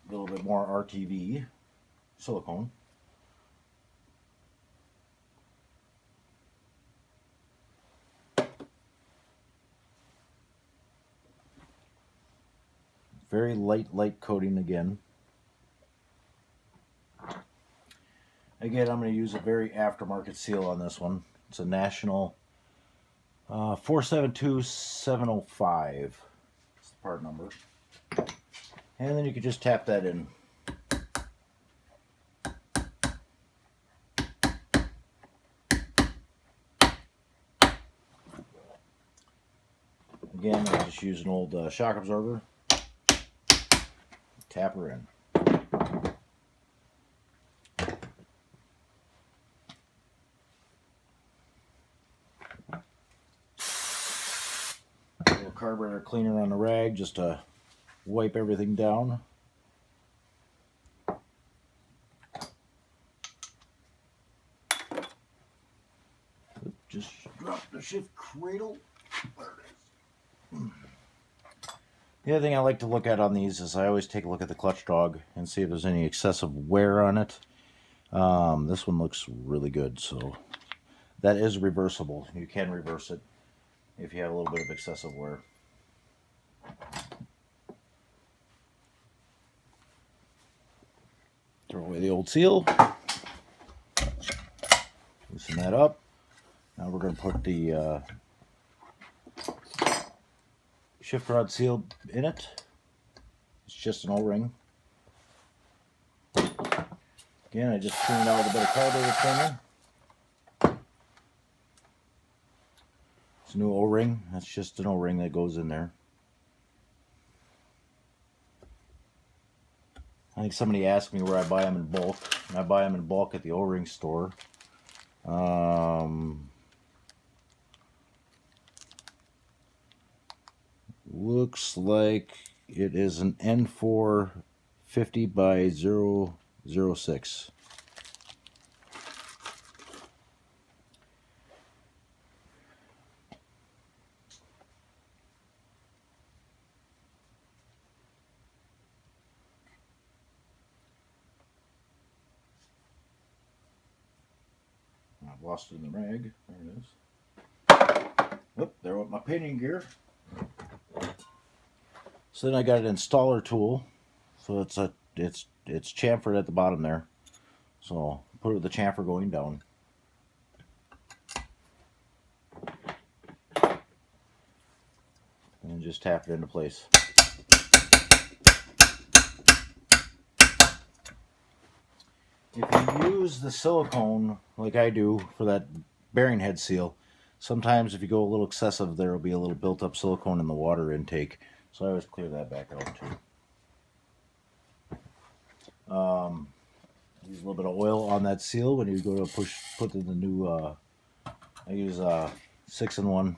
A little bit more RTV silicone. Very light coating again. Again, I'm going to use a very aftermarket seal on this one. It's a National 472705. That's the part number. And then you can just tap that in. Again, I just use an old shock absorber. Tap her in. A little carburetor cleaner on the rag just to wipe everything down. Just drop the shift cradle. There it is. The other thing I like to look at on these is I always take a look at the clutch dog and see if there's any excessive wear on it. This one looks really good, so that is reversible. You can reverse it if you have a little bit of excessive wear. Throw away the old seal. Loosen that up. Now we're going to put the shift rod seal in it. It's just an O-ring. Again, I just cleaned out a bit of carburetor cleaner. It's a new O-ring. That's just an O-ring that goes in there. I think somebody asked me where I buy them in bulk. And I buy them in bulk at the O-ring store. Looks like it is an N450 by 006. I've lost it in the rag. There it is. Whoop, there went my painting gear. So then I got an installer tool. So it's chamfered at the bottom there. So put it with the chamfer going down. And just tap it into place. If you use the silicone like I do for that bearing head seal, sometimes if you go a little excessive, there will be a little built up silicone in the water intake. So I always clear that back out too. Use a little bit of oil on that seal when you go to put in the new, I use 6-in-1.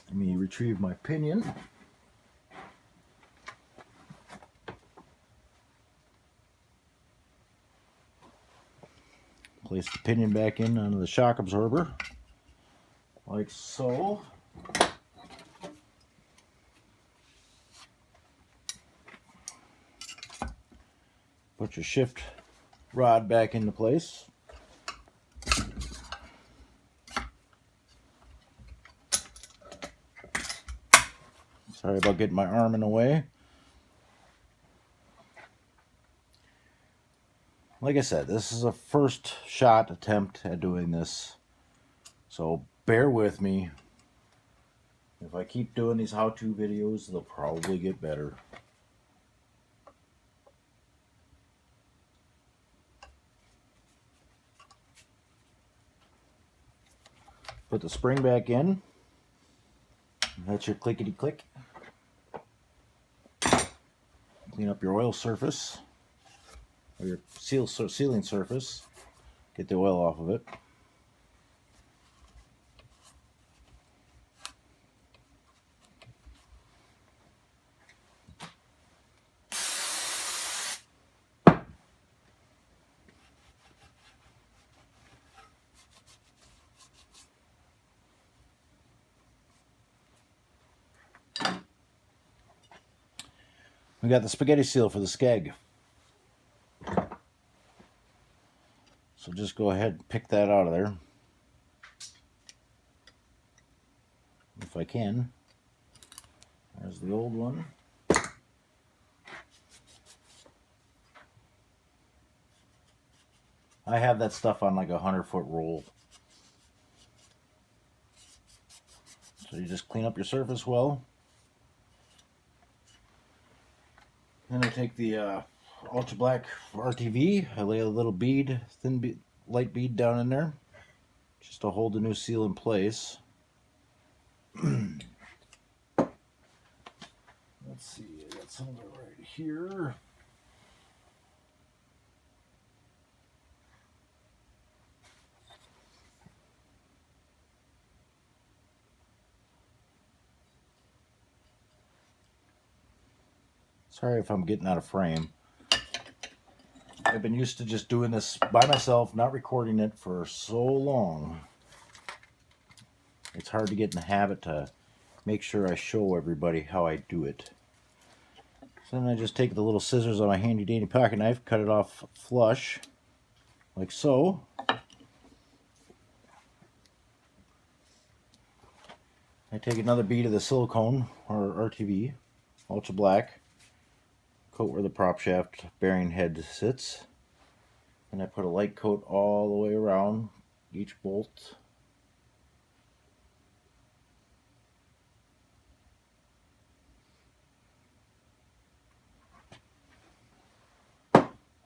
Let me retrieve my pinion. Place the pinion back in onto the shock absorber, like so. Put your shift rod back into place. Sorry about getting my arm in the way. Like I said, this is a first shot attempt at doing this, so bear with me. If I keep doing these how-to videos, they'll probably get better. Put the spring back in. That's your clickety-click. Clean up your oil surface, or your sealing surface. get the oil off of it. We got the spaghetti seal for the skeg. So just go ahead and pick that out of there. If I can. There's the old one. I have that stuff on like a 100-foot roll. So you just clean up your surface well. Then I take the Ultra Black RTV. I lay a little bead, thin bead, light bead down in there, just to hold the new seal in place. Let's see, I got some of it right here. Sorry if I'm getting out of frame. I've been used to just doing this by myself, not recording it for so long. It's hard to get in the habit to make sure I show everybody how I do it. So then I just take the little scissors on my handy dandy pocket knife, cut it off flush, like so. I take another bead of the silicone, or RTV, Ultra Black, coat where the prop shaft bearing head sits, and I put a light coat all the way around each bolt.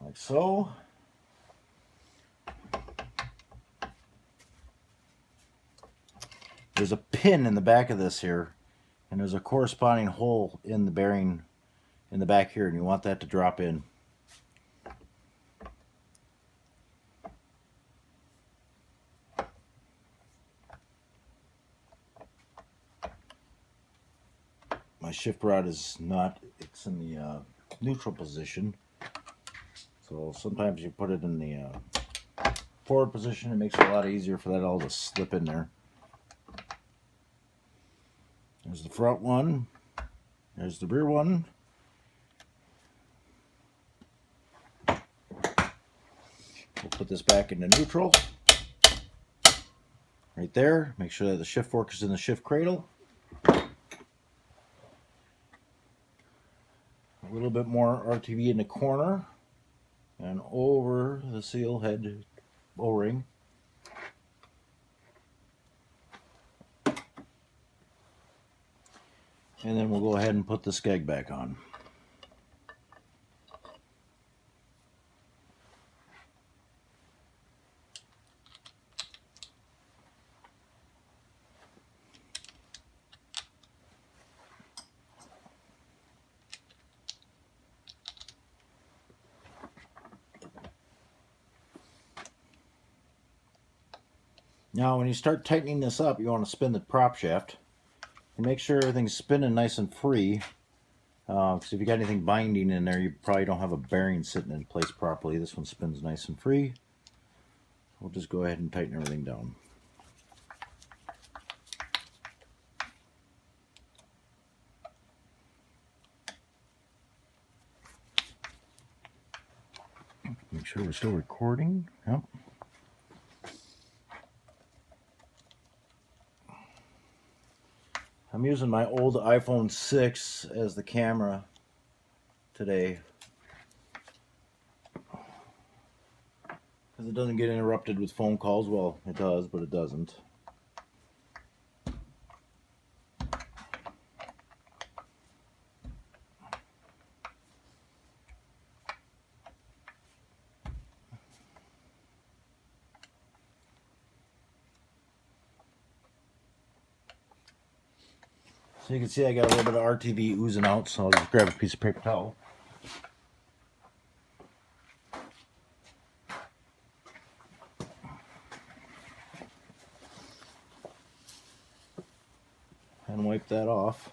Like so. There's a pin in the back of this here, and there's a corresponding hole in the bearing in the back here, and you want that to drop in. My shift rod is not, it's in the neutral position, so sometimes you put it in the forward position. It makes it a lot easier for that all to slip in there. There's the front one, there's the rear one. We'll put this back into neutral. Right there. Make sure that the shift fork is in the shift cradle. A little bit more RTV in the corner and over the seal head O-ring. And then we'll go ahead and put the skeg back on. Now when you start tightening this up, you want to spin the prop shaft and make sure everything's spinning nice and free, because if you got anything binding in there, you probably don't have a bearing sitting in place properly. This one spins nice and free. We'll just go ahead and tighten everything down. Make sure we're still recording. Yep. I'm using my old iPhone 6 as the camera today, because it doesn't get interrupted with phone calls. Well, it does, but it doesn't. So you can see I got a little bit of RTV oozing out, so I'll just grab a piece of paper towel. that off.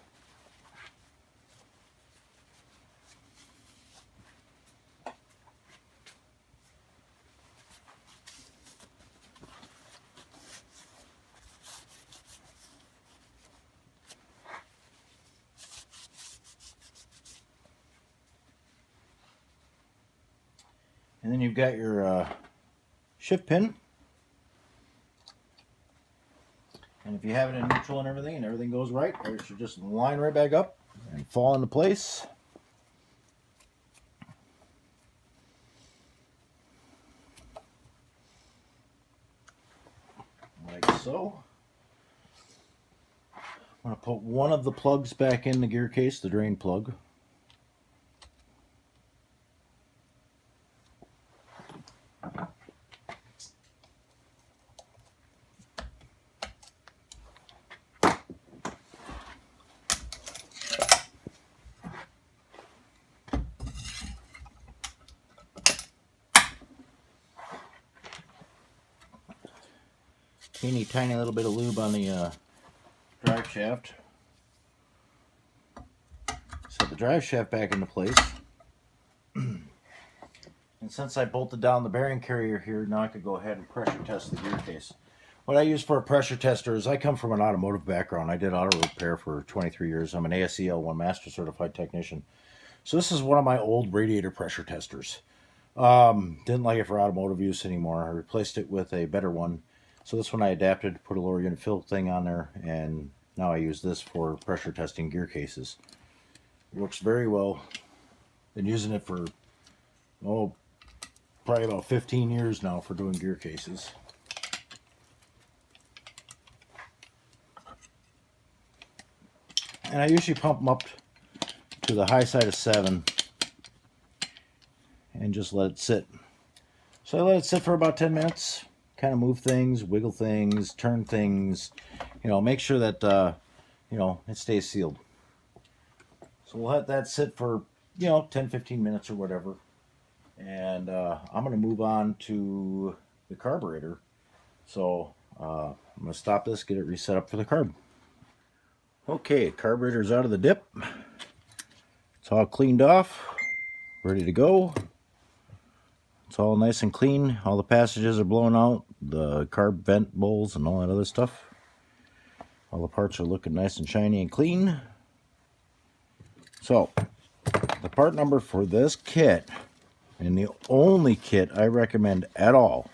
And then you've got your shift pin. And if you have it in neutral and everything goes right, it should just line right back up and fall into place. Like so. I'm going to put one of the plugs back in the gear case, the drain plug. Teeny tiny little bit of lube on the drive shaft. Set the drive shaft back into place. And since I bolted down the bearing carrier here, now I could go ahead and pressure test the gear case. What I use for a pressure tester is I come from an automotive background. I did auto repair for 23 years. I'm an ASE L1 Master Certified Technician. So this is one of my old radiator pressure testers. Didn't like it for automotive use anymore. I replaced it with a better one. So this one I adapted, put a lower unit fill thing on there, and now I use this for pressure testing gear cases. It works very well. Been using it for, probably about 15 years now for doing gear cases. And I usually pump them up to the high side of 7 and just let it sit. So I let it sit for about 10 minutes. Kind of move things, wiggle things, turn things, make sure that, it stays sealed. So we'll let that sit for, 10, 15 minutes or whatever. And I'm going to move on to the carburetor. So I'm going to stop this, get it reset up for the carb. Okay, carburetor's out of the dip. It's all cleaned off, ready to go. It's all nice and clean. All the passages are blown out, the carb vent bowls and all that other stuff. All the parts are looking nice and shiny and clean. So, the part number for this kit, and the only kit I recommend at all,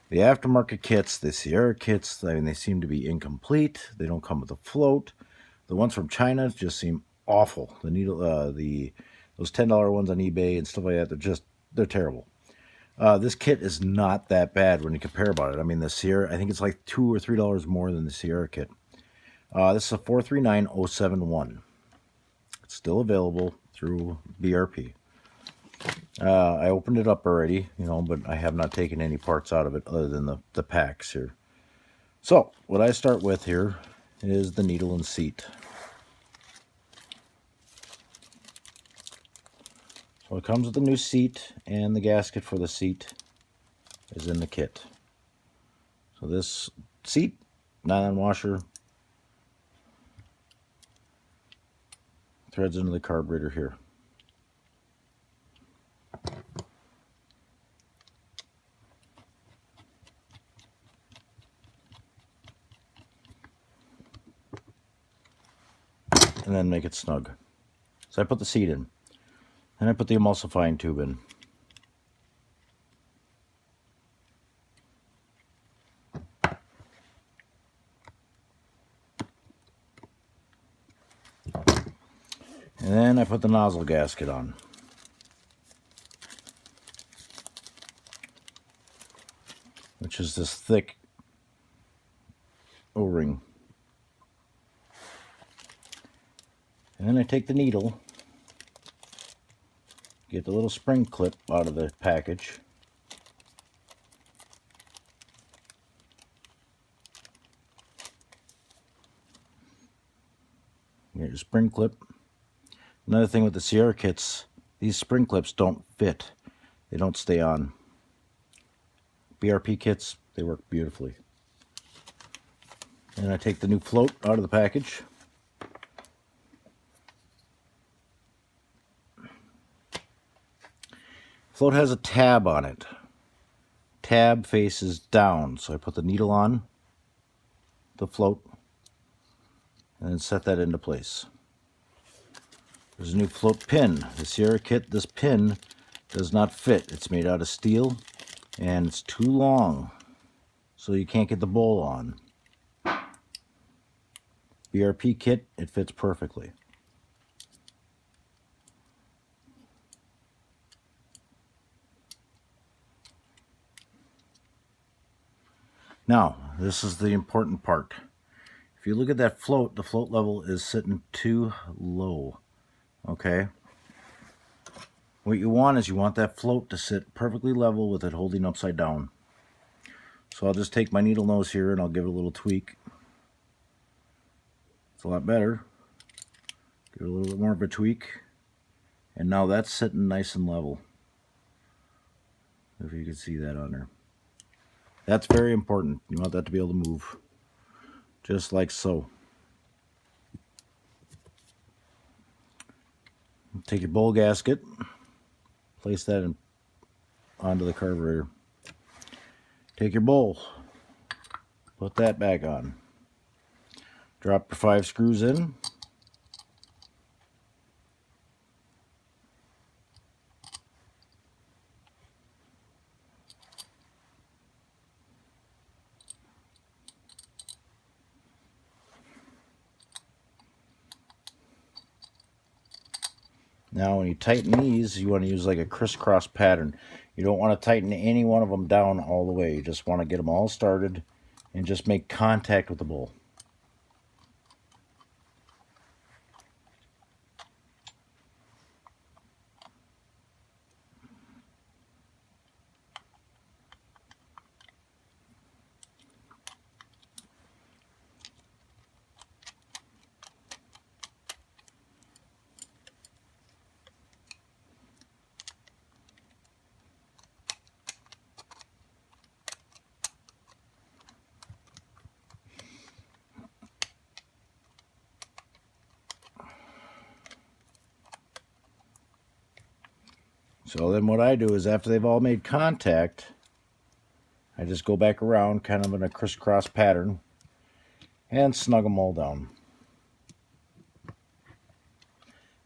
the aftermarket kits, the Sierra kits, they seem to be incomplete. They don't come with a float. The ones from China just seem awful. The needle, those $10 ones on eBay and stuff like that, they're terrible. This kit is not that bad when you compare about it. I mean, the Sierra, I think it's like $2 or $3 more than the Sierra kit. This is a 439071. It's still available through BRP. I opened it up already, but I have not taken any parts out of it other than the packs here. So, what I start with here is the needle and seat. So it comes with the new seat, and the gasket for the seat is in the kit. So this seat, nylon washer, threads into the carburetor here. And then make it snug. So I put the seat in. And I put the emulsifying tube in. And then I put the nozzle gasket on. Which is this thick O-ring. And then I take the needle, get the little spring clip out of the package. Get your spring clip. Another thing with the Sierra kits, these spring clips don't fit. They don't stay on. BRP kits, they work beautifully. And I take the new float out of the package. Float has a tab on it. Tab faces down, so I put the needle on the float and then set that into place. There's a new float pin. The Sierra kit, this pin does not fit. It's made out of steel and it's too long, so you can't get the bowl on. BRP kit, it fits perfectly. Now, this is the important part. If you look at that float, the float level is sitting too low. Okay? What you want is you want that float to sit perfectly level with it holding upside down. So I'll just take my needle nose here and I'll give it a little tweak. It's a lot better. Give it a little bit more of a tweak. And now that's sitting nice and level. If you can see that on there. That's very important. You want that to be able to move. Just like so. Take your bowl gasket. Place that onto the carburetor. Take your bowl. Put that back on. Drop your 5 screws in. Now when you tighten these, you want to use like a crisscross pattern. You don't want to tighten any one of them down all the way. You just want to get them all started and just make contact with the bowl. So then what I do is after they've all made contact, I just go back around kind of in a crisscross pattern and snug them all down.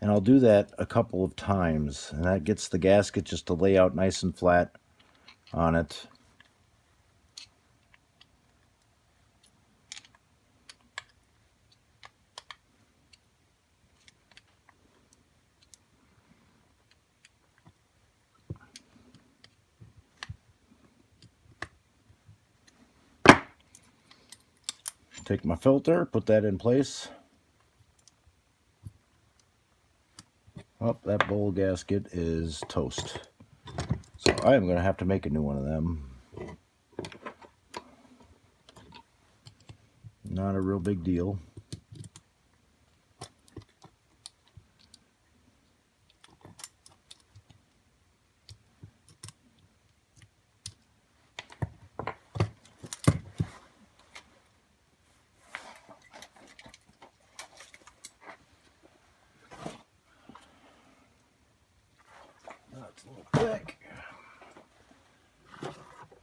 And I'll do that a couple of times, and that gets the gasket just to lay out nice and flat on it. Take my filter, put that in place. Oh, that bowl gasket is toast. So I am going to have to make a new one of them. Not a real big deal. That's a little thick.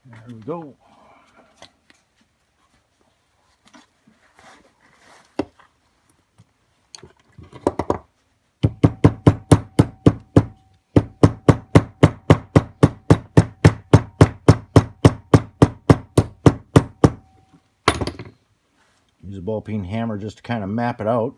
There we go. Use a ball peen hammer just to kind of map it out.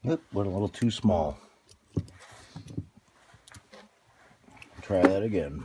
Yep, went a little too small. Try that again.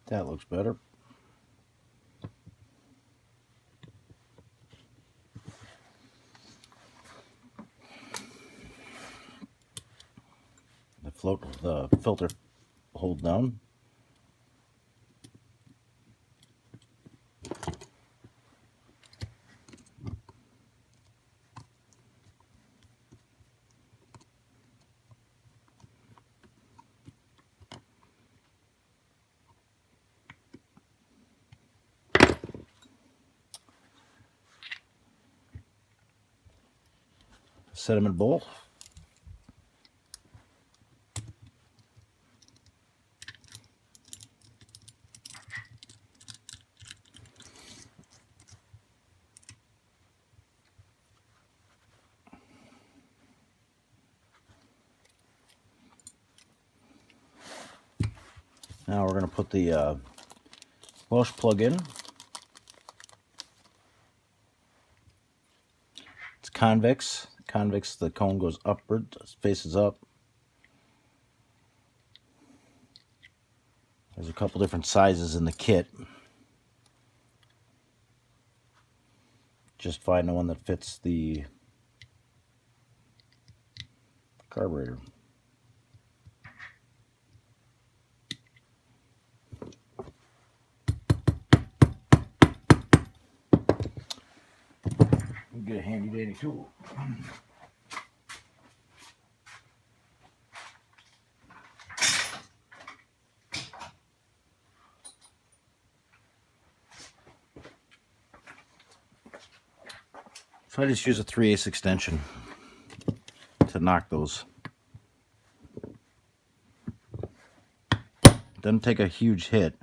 That looks better. The filter hold down. Set them in a bowl. Now we're going to put the wash plug in. It's convex. Convex, the cone goes upward, faces up. There's a couple different sizes in the kit. Just find the one that fits the carburetor. We'll get a handy dandy tool. So I just use a 3/8 extension to knock those. Doesn't take a huge hit,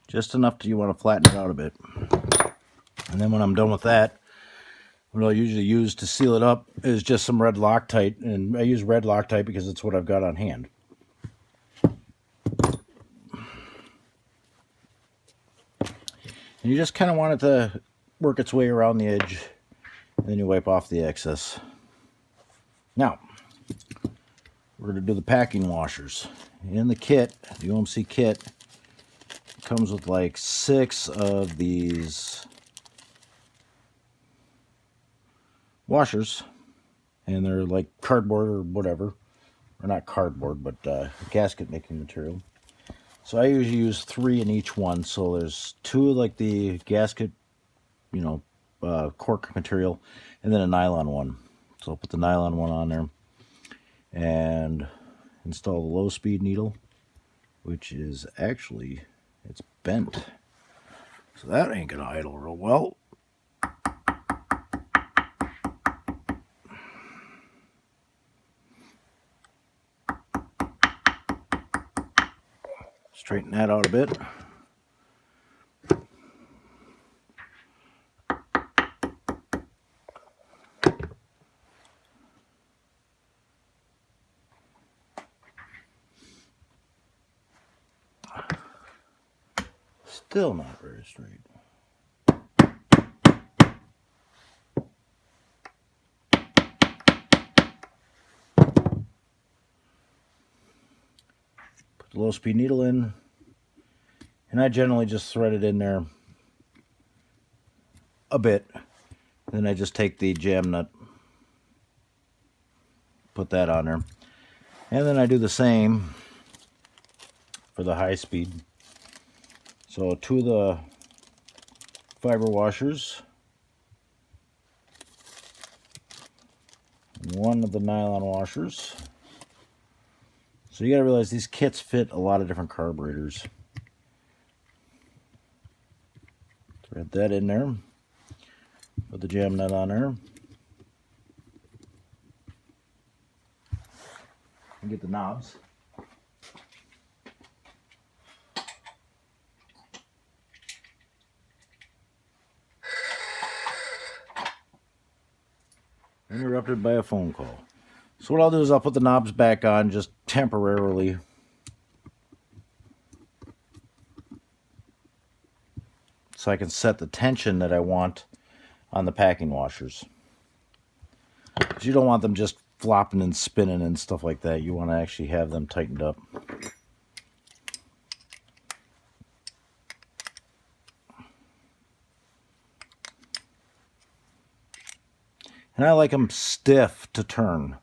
just enough that you want to flatten it out a bit. And then when I'm done with that, what I'll usually use to seal it up is just some red Loctite, and I use red Loctite because it's what I've got on hand. And you just kind of want it to work its way around the edge, and then you wipe off the excess. Now, we're going to do the packing washers. In the kit, the OMC kit, comes with like 6 of these washers, and they're like cardboard or whatever, or not cardboard, but gasket making material. So I usually use 3 in each one. So there's 2 like the gasket, cork material, and then a nylon one. So I'll put the nylon one on there and install the low speed needle, which is actually, it's bent. So that ain't gonna idle real well. Straighten that out a bit. Still not very straight. Put the low speed needle in, and I generally just thread it in there a bit. Then I just take the jam nut, put that on there, and then I do the same for the high speed. So 2 of the fiber washers, 1 of the nylon washers. So you gotta realize these kits fit a lot of different carburetors. Thread that in there. Put the jam nut on there. And get the knobs. Interrupted by a phone call. So what I'll do is I'll put the knobs back on just temporarily. So I can set the tension that I want on the packing washers. Because you don't want them just flopping and spinning and stuff like that. You want to actually have them tightened up. And I like them stiff to turn.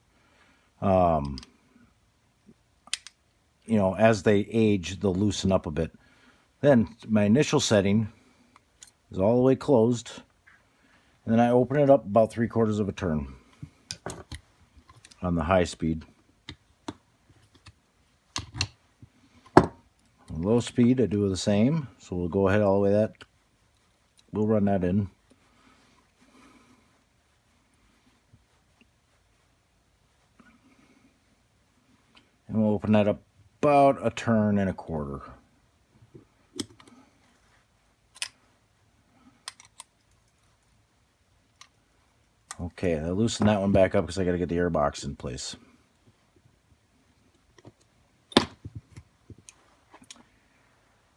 You know, as they age, they'll loosen up a bit. Then my initial setting is all the way closed. And then I open it up about 3/4 of a turn on the high speed. On low speed, I do the same. So we'll go ahead all the way that. We'll run that in. And we'll open that up about 1.25 turns. Okay, I loosen that one back up because I got to get the air box in place.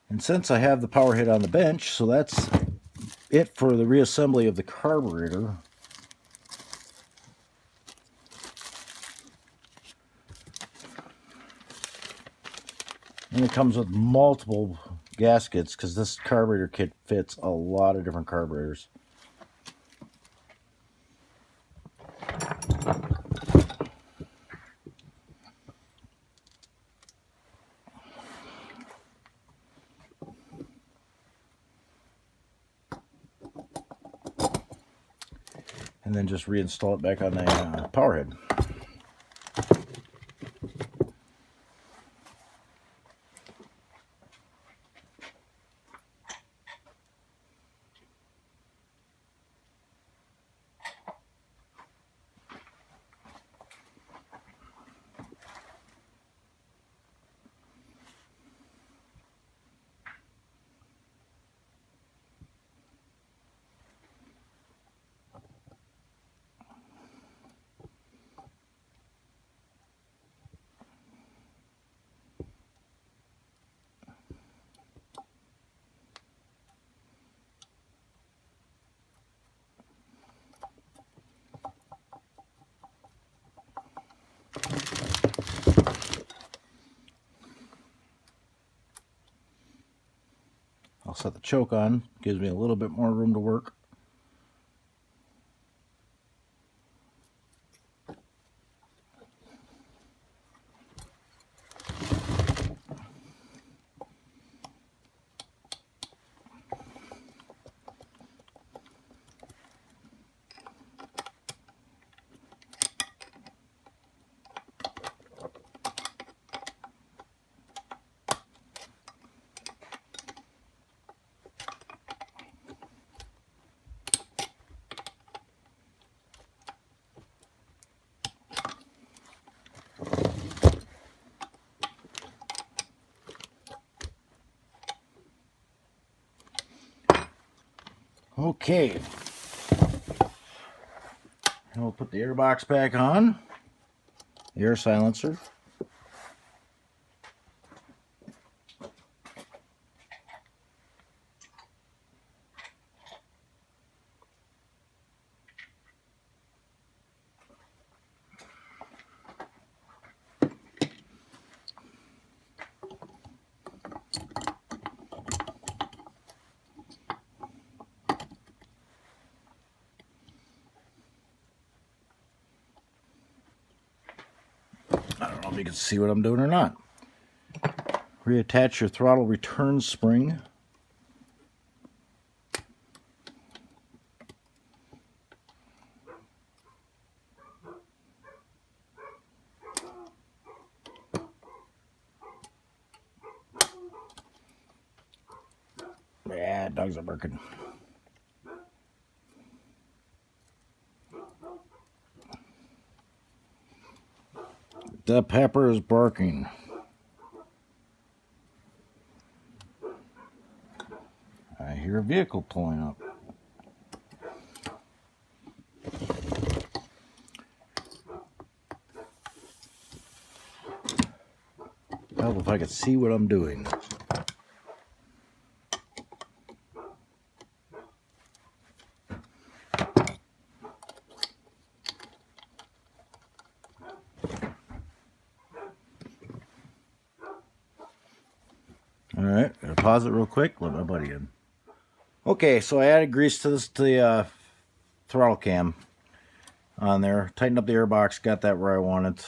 And since I have the Powerhead on the bench, so that's it for the reassembly of the carburetor. And it comes with multiple gaskets because this carburetor kit fits a lot of different carburetors. And then just reinstall it back on the Powerhead. I'll set the choke on, gives me a little bit more room to work. Okay. And we'll put the air box back on. The air silencer. I don't know if you can see what I'm doing or not. Reattach your throttle return spring. Yeah, dogs are barking. The pepper is barking. I hear a vehicle pulling up. Help if I could see what I'm doing. Alright, gonna pause it real quick, let my buddy in. Okay, so I added grease to the throttle cam on there. Tightened up the air box, got that where I want it.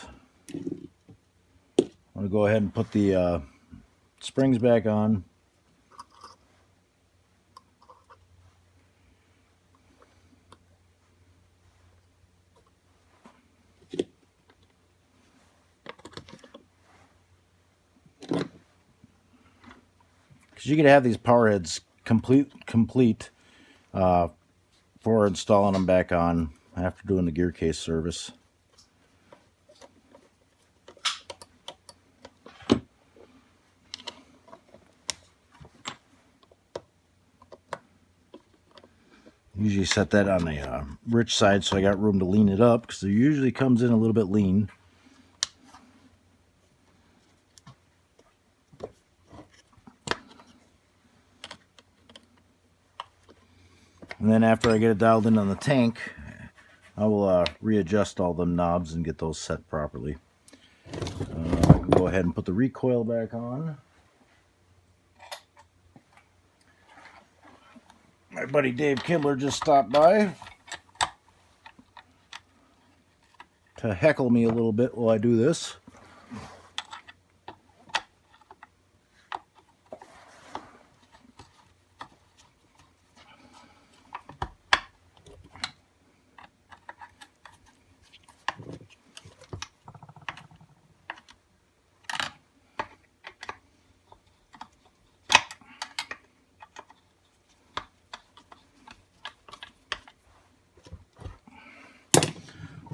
I'm gonna go ahead and put the springs back on. Because you could have these power heads complete for installing them back on after doing the gear case service. Usually set that on the rich side so I got room to lean it up, because it usually comes in a little bit lean. And then after I get it dialed in on the tank, I will readjust all them knobs and get those set properly. I can go ahead and put the recoil back on. My buddy Dave Kidler just stopped by to heckle me a little bit while I do this.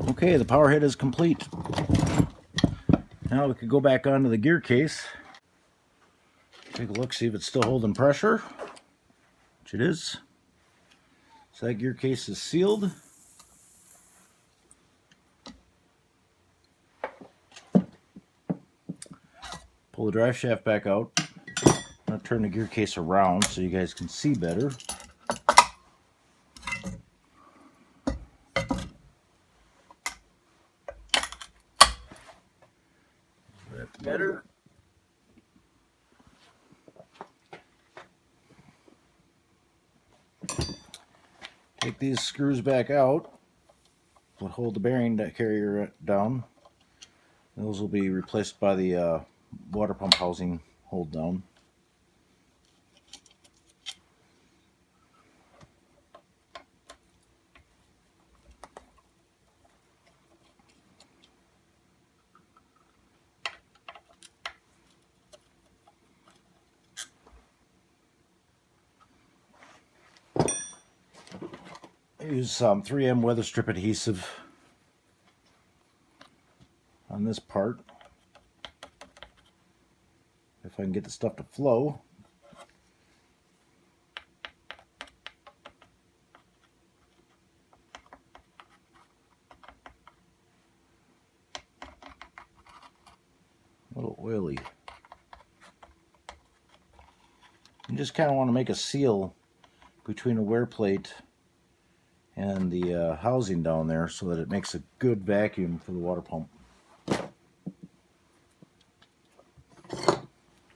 Okay, the power head is complete. Now we could go back onto the gear case. Take a look, see if it's still holding pressure, which it is. So that gear case is sealed. Pull the drive shaft back out. I'm going to turn the gear case around so you guys can see better. That's better. Take these screws back out. Will hold the bearing carrier down. Those will be replaced by the water pump housing hold down. I use some 3M weather strip adhesive on this part. If I can get the stuff to flow. You just kind of want to make a seal between the wear plate and the housing down there so that it makes a good vacuum for the water pump.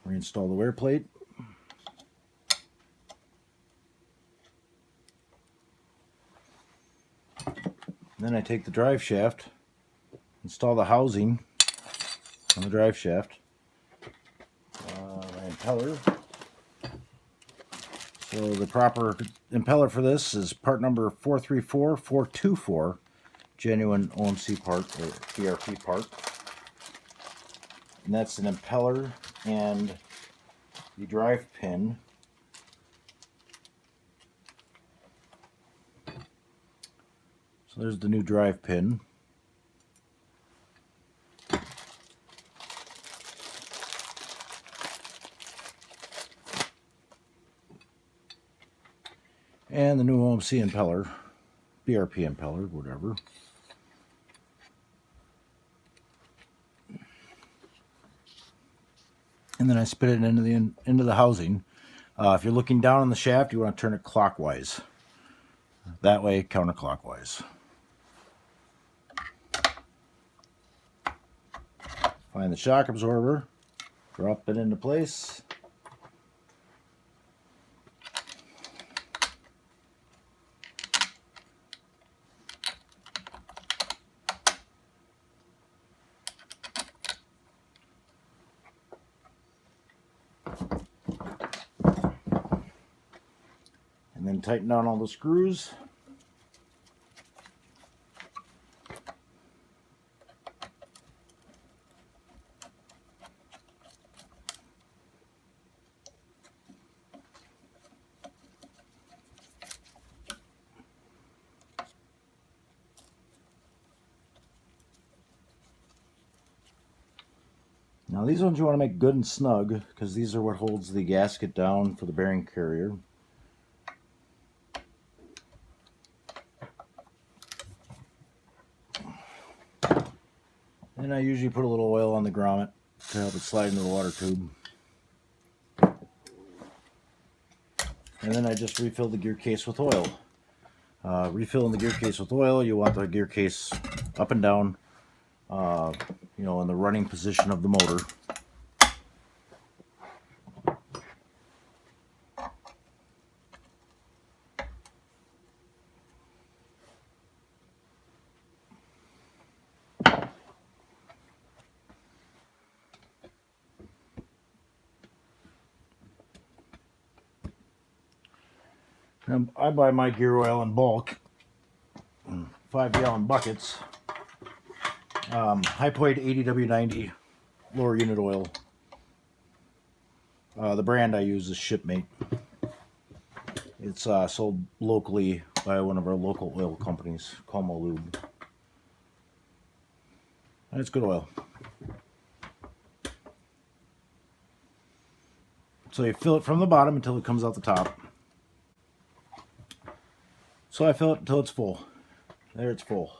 Reinstall the wear plate. Then I take the drive shaft, install the housing on the drive shaft, my impeller. So the proper impeller for this is part number 434424, genuine OMC part or PRP part. And that's an impeller and the drive pin. So there's the new drive pin. And the new OMC impeller, BRP impeller, whatever. And then I spit it into the housing. If you're looking down on the shaft, you want to turn it clockwise. That way, counterclockwise. Find the shock absorber, drop it into place. And then tighten down all the screws. Now these ones you want to make good and snug because these are what holds the gasket down for the bearing carrier. And I usually put a little oil on the grommet to help it slide into the water tube. And then I just refill the gear case with oil. Refilling the gear case with oil, you want the gear case up and down, you know, in the running position of the motor. And I buy my gear oil in bulk, 5-gallon buckets. High Point 80W90 lower unit oil. The brand I use is Shipmate. It's sold locally by one of our local oil companies, Como Lube. And it's good oil. So you fill it from the bottom until it comes out the top. So I fill it until it's full. There, it's full.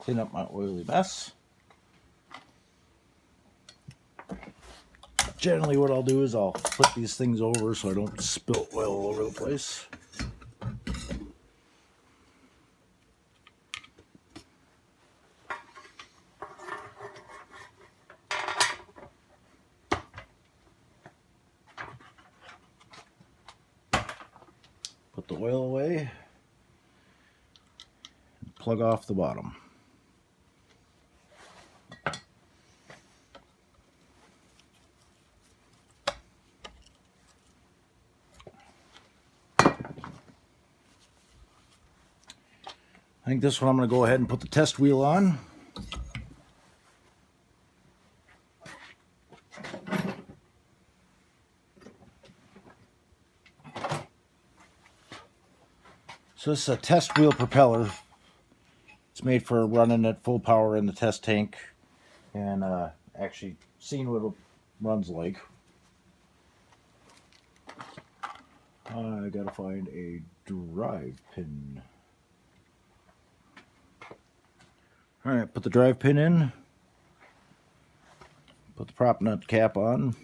Clean up my oily mess. Generally what I'll do is I'll flip these things over so I don't spill oil all over the place. Put the oil away. And plug off the bottom. I think this one I'm going to go ahead and put the test wheel on. So this is a test wheel propeller. It's made for running at full power in the test tank and actually seeing what it runs like. I gotta find a drive pin. Alright, put the drive pin in. Put the prop nut cap on.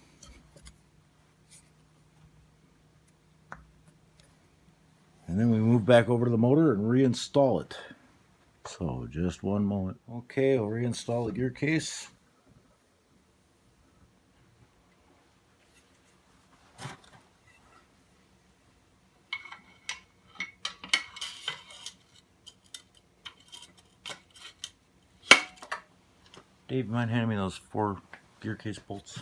And then we move back over to the motor and reinstall it. So just one moment. Okay, I'll reinstall the gear case. Dave, you mind handing me those 4 gear case bolts?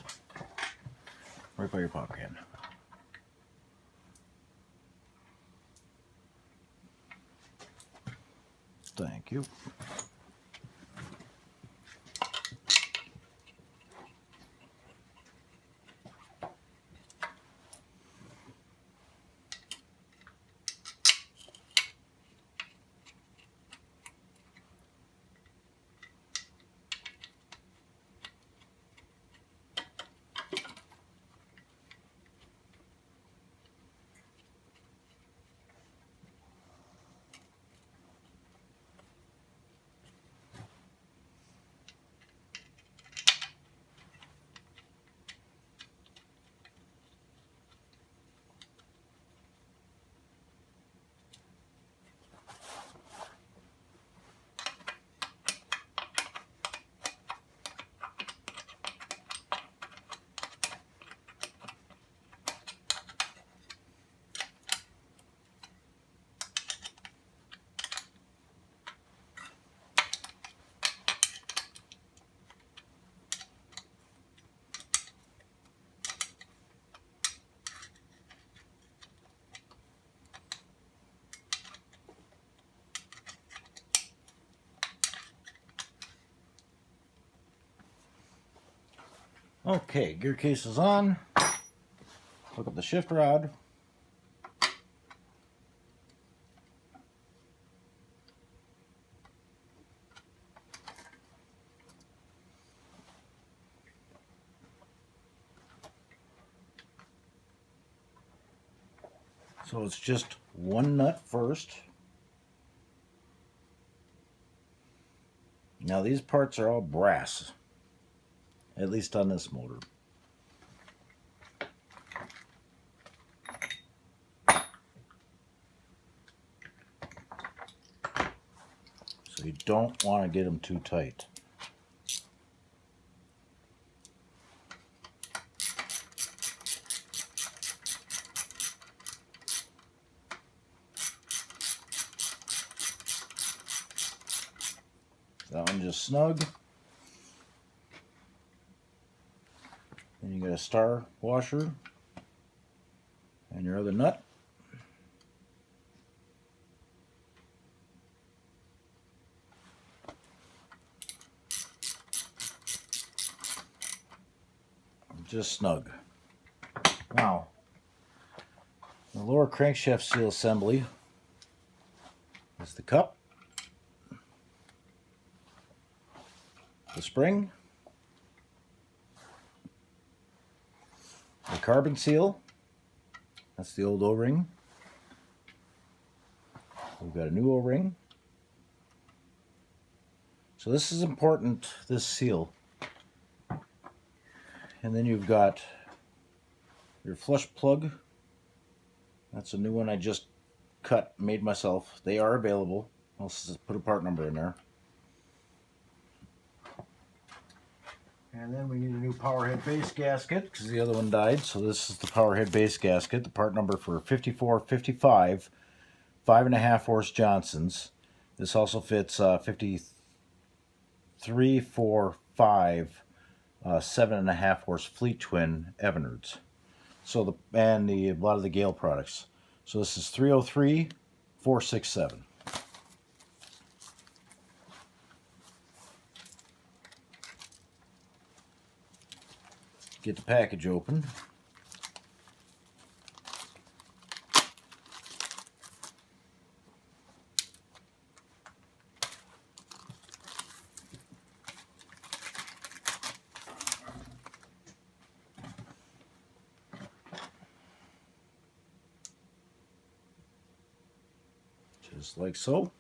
Right by your pop can. Thank you. Okay, gear case is on. Hook up the shift rod. So it's just one nut first. Now these parts are all brass, at least on this motor. So you don't want to get them too tight. That one just snug. Then you got a star washer and your other nut. Just snug. Now, the lower crankshaft seal assembly is the cup, the spring, the carbon seal, that's the old O-ring. We've got a new O-ring. So this is important, this seal. And then you've got your flush plug. That's a new one I just made myself. They are available. I'll just put a part number in there. And then we need a new Powerhead base gasket because the other one died. So this is the Powerhead base gasket, the part number for 5455, 5.5 horse Johnsons. This also fits 5345, 7.5 horse Fleet Twin Evinards. So a lot of the Gale products. So this is 303467. Get the package open. Just like so.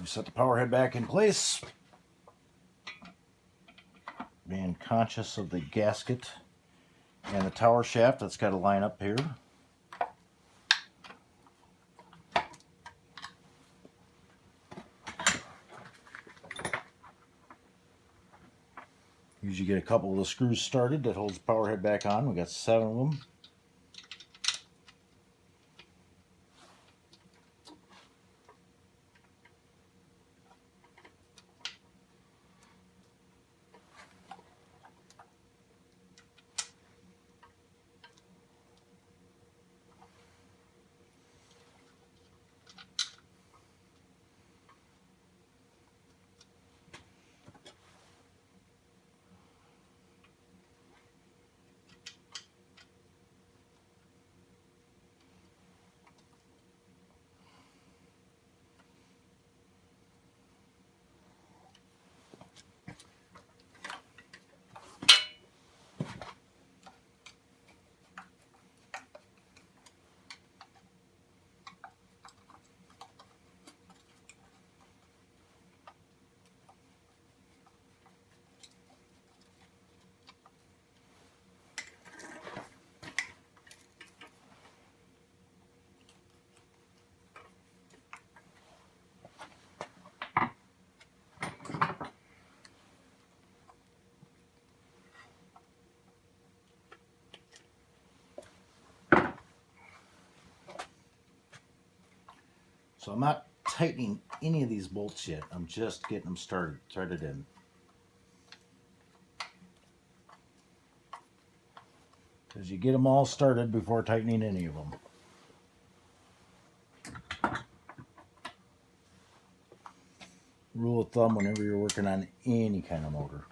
We set the power head back in place. Being conscious of the gasket and the tower shaft that's got to line up here. Usually get a couple of the screws started that holds the power head back on. We got 7 of them. So I'm not tightening any of these bolts yet. I'm just getting them started, threaded in. Because you get them all started before tightening any of them. Rule of thumb whenever you're working on any kind of motor.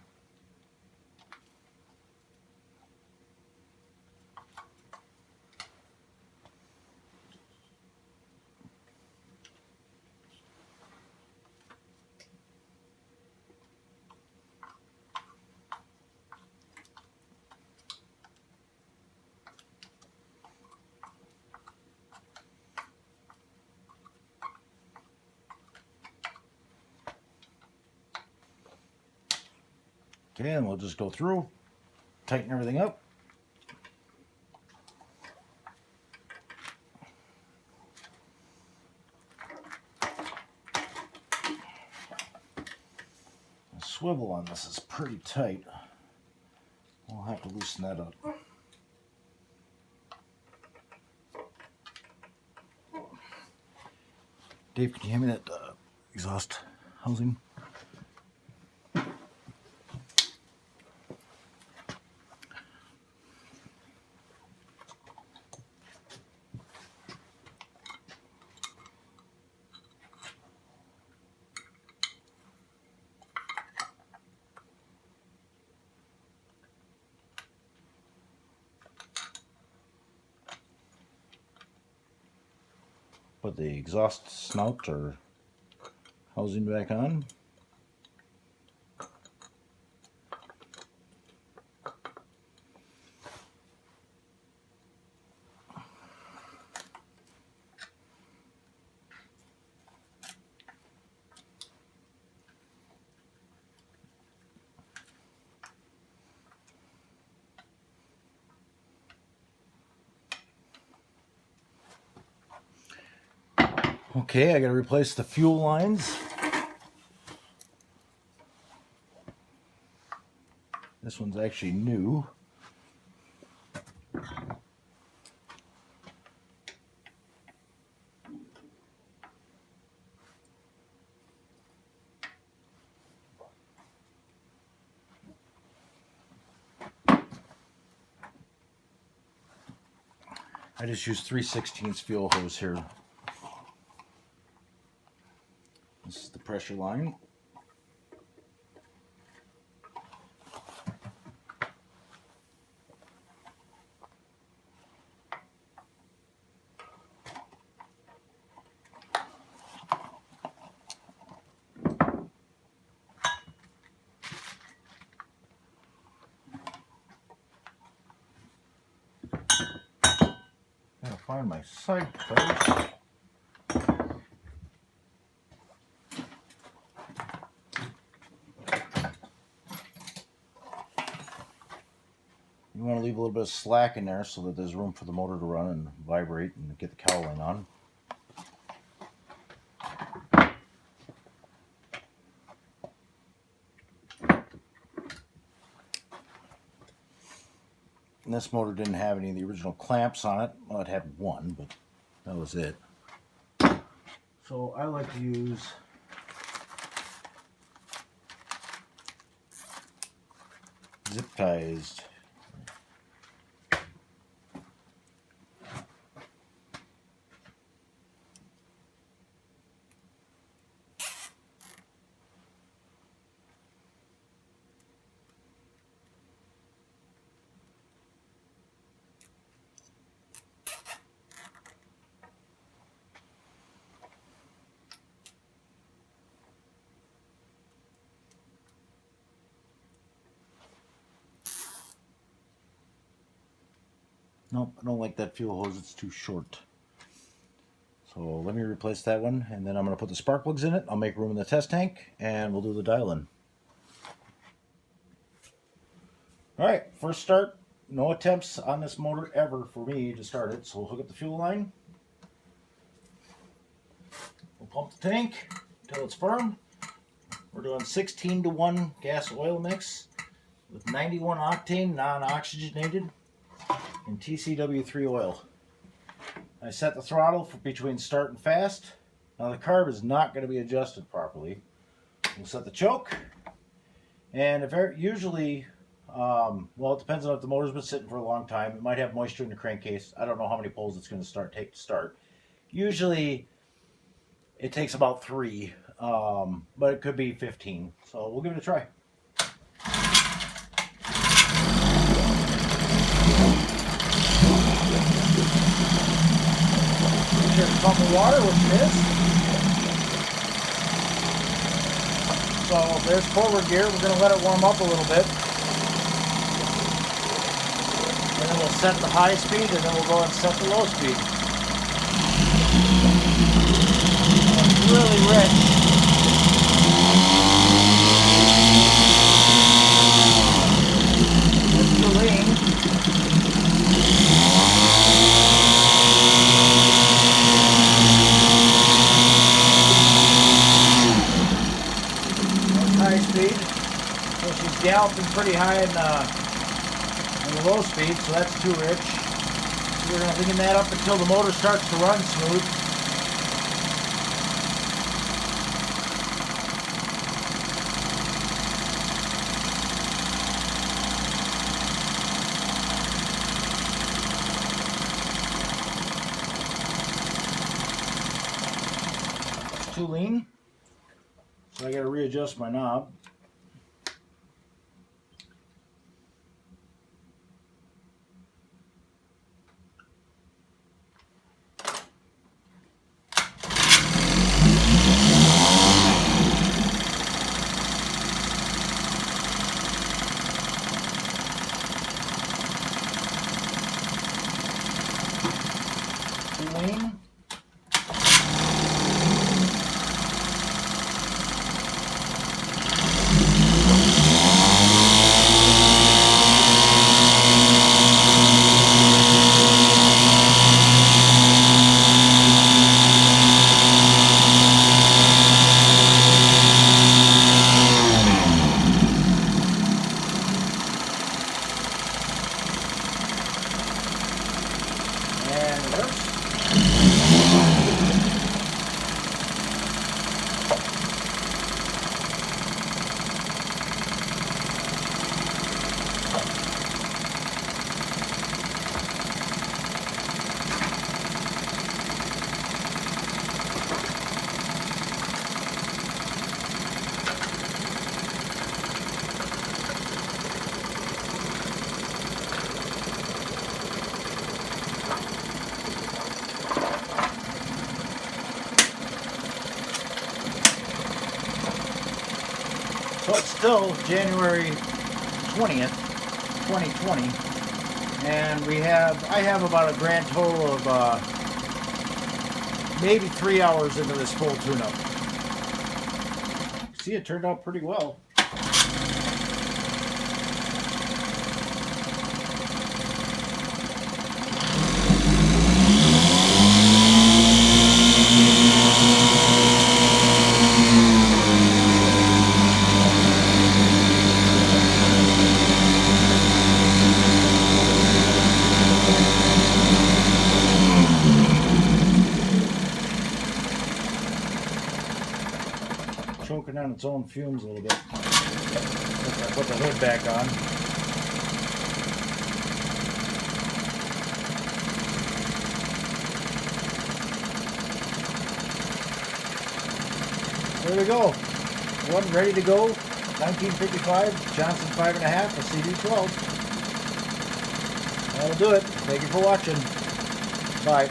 Okay, and we'll just go through, tighten everything up. The swivel on this is pretty tight. We'll have to loosen that up. Dave, can you hand me that exhaust housing? Put the exhaust snout or housing back on. Okay, I got to replace the fuel lines. This one's actually new. I just used 3/16 fuel hose here. This is the pressure line. find my side cutters. You want to leave a little bit of slack in there so that there's room for the motor to run and vibrate and get the cowling on. And this motor didn't have any of the original clamps on it. Well, it had one, but that was it. So I like to use zip ties. Nope, I don't like that fuel hose, it's too short. So let me replace that one, and then I'm going to put the spark plugs in it. I'll make room in the test tank, and we'll do the dial-in. Alright, first start. No attempts on this motor ever for me to start it, so we'll hook up the fuel line. We'll pump the tank until it's firm. We're doing 16:1 gas oil mix with 91 octane non-oxygenated and TCW3 oil. I set the throttle for between start and fast. Now the carb is not going to be adjusted properly. We'll set the choke, and usually, well, it depends on if the motor's been sitting for a long time. It might have moisture in the crankcase. I don't know how many pulls it's going to take to start. Usually it takes about 3, but it could be 15. So we'll give it a try. Make sure it's pumping water, which it is. So there's forward gear. We're going to let it warm up a little bit. And then we'll set the high speed, and then we'll go and set the low speed. It's really rich. It's too lean. That's high speed. So she's galloping pretty high in the low speed, so that's too rich. So we're going to lean that up until the motor starts to run smooth. It's too lean, so I got to readjust my knob. Lean. And reverse. So it's still January 20th, 2020, And I have about a grand total of maybe 3 hours into this full tune-up. See, it turned out pretty well. Choking on its own fumes a little bit. I put the hood back on. There we go. One ready to go. 1955 Johnson 5.5, a CD12. That'll do it. Thank you for watching. Bye.